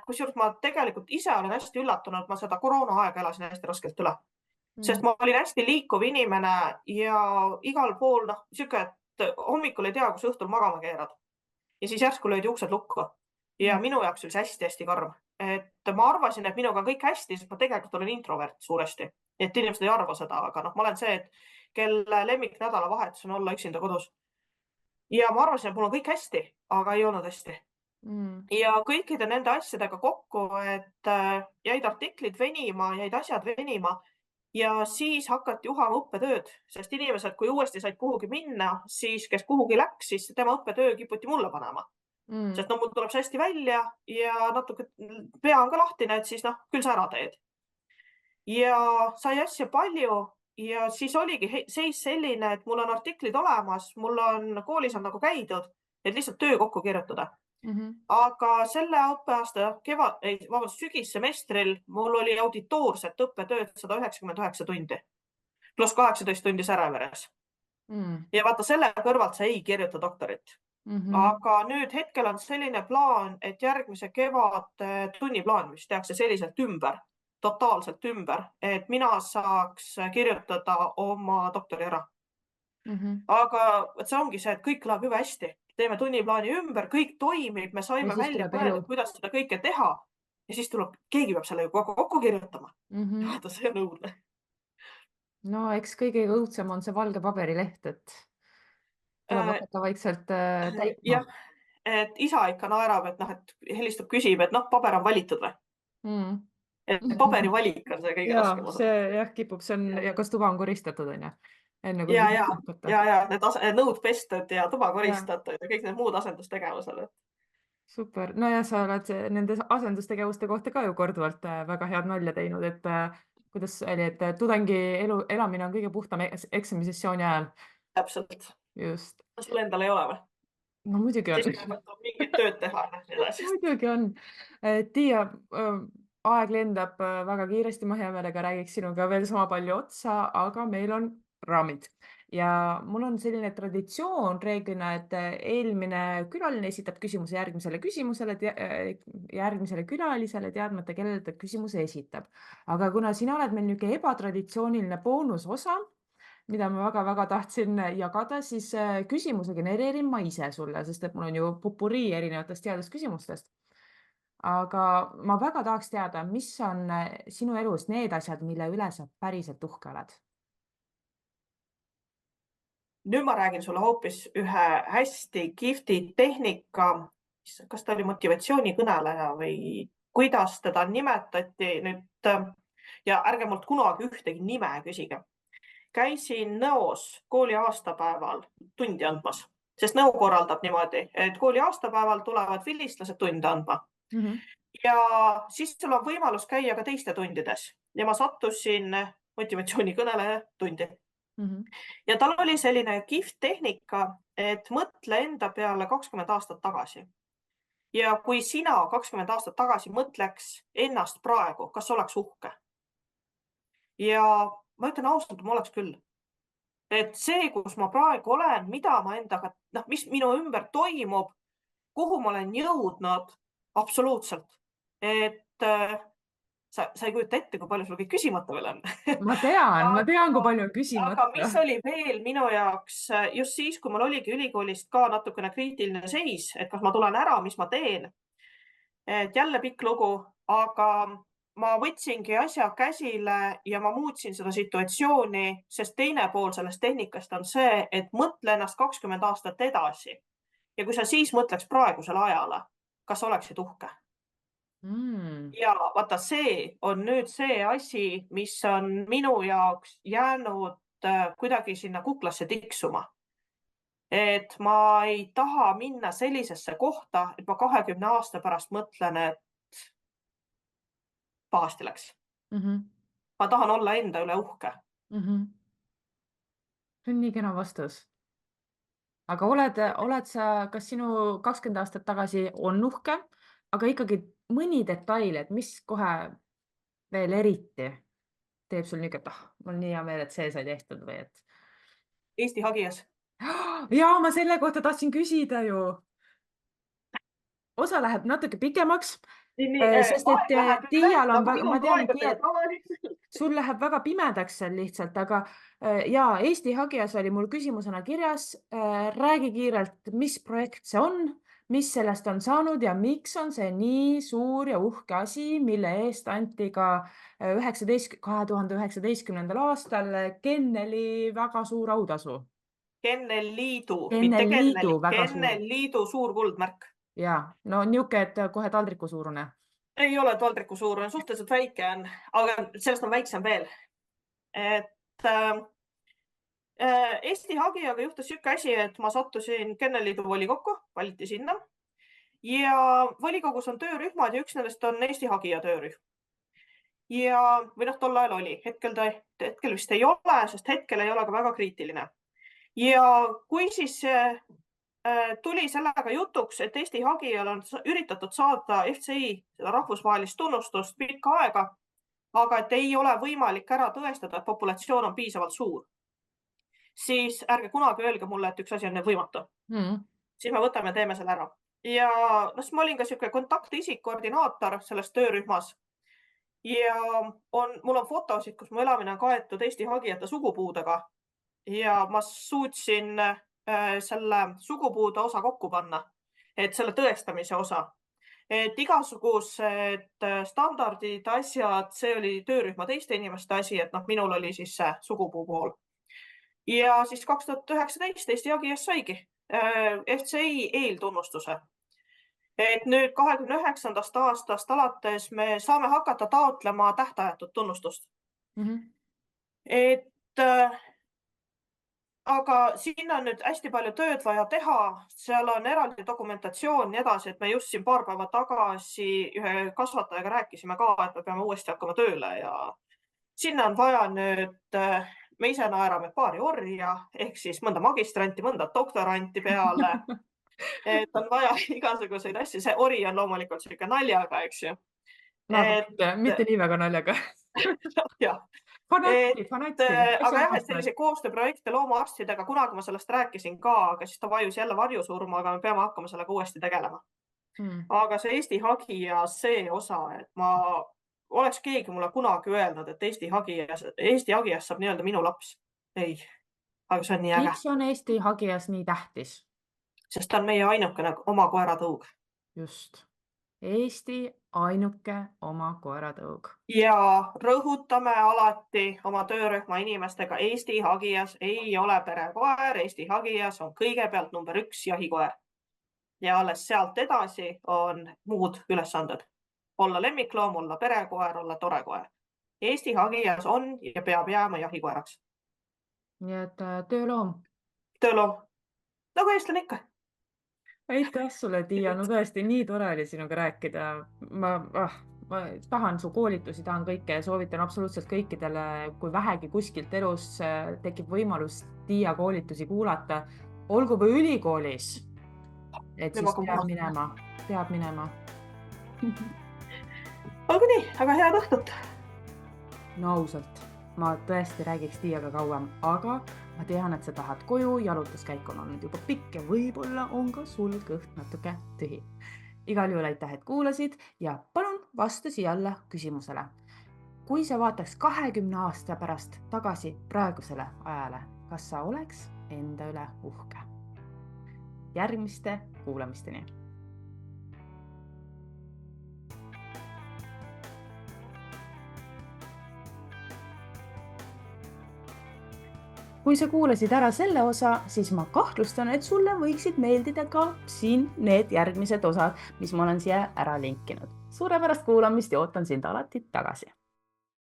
kusjuures ma tegelikult ise olen hästi üllatunud, ma seda koroonaaega elasin hästi raskelt üle. Sest ma olin hästi liikuv inimene ja igal pool, noh, sihuke, et hommikul ei tea, kus õhtul magama keerad. Ja siis järsku löödi uksed lukku. Ja minu jaoks oli see hästi-hästi karm. Et ma arvasin, et minuga on kõik hästi, sest ma tegelikult olen introvert suuresti. Et inimesed ei arva seda, aga noh, ma olen see, et kelle lemmik nädalavahetus on olla üksinda kodus. Ja ma arvasin, et mul on kõik hästi, aga ei olnud hästi. Ja kõikide nende asjadega kokku, et jäid artiklid venima, jäid asjad venima ja siis hakati uhama õppetööd, sest inimesed, kui uuesti said kuhugi minna, siis kes kuhugi läks, siis tema õppetöö kiputi mulle panema. Sest no mul tuleb see hästi välja ja natuke pea on ka lahtine, et siis noh, küll sa ära teed. Ja sai asja palju ja siis oligi seis selline, et mul on artiklid olemas, mul on koolis on nagu käidud, et lihtsalt töö kokku kirjutada. Aga selle õppeaasta sügissemestril mul oli auditoorset õppetööd 199 tundi, pluss 18 tundi Säreveres. Ja vaata, selle kõrvalt sa ei kirjuta doktorit. Aga nüüd hetkel on selline plaan, et järgmise kevad tunniplaan, mis tehakse selliselt ümber, totaalselt ümber, et mina saaks kirjutada oma doktori ära. Aga see ongi see, et kõik läheb jube hästi. Teeme tunniplaani ümber, kõik toimib, me saime siis välja tuleb mõelda, elu. kuidas seda kõike teha. Ja siis tuleb, keegi peab selle ju kokku kirjutama. Vaata, see on õudne. No eks kõige õudsem on see valge paberileht, et tuleb hakata vaikselt täitma. Jah, et isa ikka naerab, et noh, et helistab, küsib, et noh, paber on valitud või? Et paberi valik on see kõige Jaa, raskem osa. see jah kipub, see on ja kas tuba on koristatud, on ju? Enne kui Ja hakata. need nõud pestud ja tuba Jaa. koristatud ja kõik need muud asendustegevused. Super, no ja sa oled nende asendustegevuste kohta ka ju korduvalt väga head nalja teinud, et kuidas oli, et tudengi elamine on kõige puhtam eksamissessiooni ajal. Täpselt. Just. Sul endal ei ole või? No muidugi on. Siis peab mingit tööd teha ja nii edasi. Muidugi on. Tiia, aeg lendab väga kiiresti, ma hea meelega räägiks sinuga veel sama palju otsa, aga meil on raamid. Ja mul on selline traditsioon reeglina, et eelmine külaline esitab küsimuse järgmisele külalisele, teadmata, kellele ta küsimuse esitab. Aga kuna sina oled meil niisugune ebatraditsiooniline boonusosa, mida ma väga-väga tahtsin jagada, siis küsimuse genereerin ma ise sulle, sest et mul on ju pupurii erinevatest teadusküsimustest. Aga ma väga tahaks teada, mis on sinu elus need asjad, mille üle sa päriselt uhke oled? Nüüd ma räägin sulle hoopis ühe hästi kihvti tehnika kas ta oli motivatsioonikõneleja või kuidas teda nimetati nüüd ja ärge mult kunagi ühtegi nime küsige. Käisin Nõos kooli aastapäeval tundi andmas, sest Nõo korraldab niimoodi, et kooli aastapäeval tulevad vilistlased tunde andma. Ja siis sul on võimalus käia ka teiste tundides ja ma sattusin motivatsioonikõneleja tundi. Ja tal oli selline kihvt tehnika, et mõtle enda peale 20 aastat tagasi. Ja kui sina 20 aastat tagasi mõtleks ennast praegu, kas oleks uhke? Ja ma ütlen ausalt, ma oleks küll. Et see, kus ma praegu olen, mida ma endaga, mis minu ümber toimub, kuhu ma olen jõudnud, absoluutselt. Et sa ei kujuta ette, kui palju sul kõik küsimata veel on. Ma tean, kui palju on Aga küsimata. mis oli veel minu jaoks just siis, kui mul oligi ülikoolist ka natukene kriitiline seis, et kas ma tulen ära, mis ma teen. Et jälle pikk lugu, aga ma võtsingi asja käsile ja ma muutsin seda situatsiooni, sest teine pool sellest tehnikast on see, et mõtle ennast 20 aastat edasi. Ja kui sa siis mõtleks praegusele ajale, kas oleksid uhke? Ja vaata, see on nüüd see asi, mis on minu jaoks jäänud kuidagi sinna kuklasse tiksuma. Et ma ei taha minna sellisesse kohta, et ma 20 aasta pärast mõtlen, et pahasti läks. Ma tahan olla enda üle uhke. See on nii kena vastus. Aga oled sa, kas sinu 20 aastat tagasi on uhke, aga ikkagi mõni detail, et mis kohe veel eriti teeb sul niisugune, et mul on nii hea meel, et see sai tehtud või et? Eesti Hagias. Jaa, ma selle kohta tahtsin küsida ju. Osa läheb natuke pikemaks, sest et Tiial on, ma tean, et sul läheb väga pimedaks seal lihtsalt, aga ja Eesti Hagias oli mul küsimusena kirjas, räägi kiirelt, mis projekt see on, mis sellest on saanud ja miks on see nii suur ja uhke asi, mille eest anti ka 2019. aastal Kenneli väga suur autasu. Kennelliidu, Kennelliidu väga suur. Kennelliidu suur kuldmärk. Jaa, no niuke, et kohe taldriku suurune. Ei ole taldriku suurune, suhteliselt väike on, aga sellest on väiksem veel. Et Eesti Hagijaga juhtus siuke asi, et ma sattusin Kennelliidu volikokku, valiti sinna ja volikogus on töörühmad ja üks nendest on Eesti Hagija töörühm. Ja või tol ajal oli, hetkel vist ei ole, sest hetkel ei ole ka väga kriitiline. Ja kui siis tuli sellega jutuks, et Eesti Hagijal on üritatud saada FCI seda rahvusvahelist tunnustust pikka aega, aga et ei ole võimalik ära tõestada, et populatsioon on piisavalt suur. Siis ärge kunagi öelge mulle, et üks asi on võimatu. Siis me võtame ja teeme selle ära. Ja ma olin ka siuke kontaktisik, koordinaator selles töörühmas. Ja mul on fotosid, kus mu elamine on kaetud Eesti Hagijate sugupuudega. Ja ma suutsin selle sugupuude osa kokku panna, et selle tõestamise osa. Et igasugused standardid, asjad, see oli töörühma teiste inimeste asi, et minul oli siis see sugupuu pool. Ja siis 2019 Eesti Hagijas saigi FCI eeltunnustuse. Et nüüd 29. aastast alates me saame hakata taotlema tähtajatut tunnustust. Et aga siin on nüüd hästi palju tööd vaja teha, seal on eraldi dokumentatsioon nii edasi, et me just siin paar päeva tagasi ühe kasvatajaga rääkisime ka, et me peame uuesti hakkama tööle ja sinna on vaja nüüd, me ise naerame paari orja, ehk siis mõnda magistranti, mõnda doktoranti peale, et on vaja igasuguseid asju, see ori on loomulikult selline naljaga, eks ju. Mitte nii väga naljaga. Jah. Aga jah, et sellise koostööprojekte loomaarstidega, kunagi ma sellest rääkisin ka, aga siis ta vajus jälle varjusurma, aga me peame hakkama sellega uuesti tegelema. Aga see Eesti Hagija, see osa, et ma oleks keegi mulle kunagi öelnud, et Eesti Hagijas saab nii-öelda minu laps. Ei, aga see on nii äge. Miks on Eesti Hagijas nii tähtis? Sest ta on meie ainukene oma koeratõug. Just. Eesti ainuke oma koeratõug. Ja rõhutame alati oma töörühma inimestega, Eesti Hagijas ei ole perekoer, Eesti Hagijas on kõigepealt number 1 jahikoer. ja alles sealt edasi on muud ülesanded. Olla lemmikloom, olla perekoer, olla tore koer. Eesti hagijas on ja peab jääma jahikoeraks. Nii et tööloom. Tööloom, nagu eestlane ikka. Aitäh sulle, Tiia, no tõesti nii tore oli sinuga rääkida. Ma tahan su koolitusi, tahan kõike ja soovitan absoluutselt kõikidele, kui vähegi kuskilt elus tekib võimalus Tiia koolitusi kuulata, olgu või ülikoolis, et Nüüd ma siis hakkan peab minema. Olgu nii, aga head õhtut. No ausalt, ma tõesti räägiks Tiiaga kauem, aga ma tean, et sa tahad koju, jalutuskäik on olnud juba pikk ja võib-olla on ka sul kõht natuke tühi. Igal juhul aitäh, et kuulasid ja palun vastasi jälle küsimusele. Kui sa vaataks 20 aasta pärast tagasi praegusele ajale, kas sa oleks enda üle uhke? Järgmiste kuulamisteni. Kui sa kuulasid ära selle osa, siis ma kahtlustan, et sulle võiksid meeldida ka siin need järgmised osad, mis ma olen siia ära linkinud. Suurepärast kuulamist ja ootan sind alati tagasi.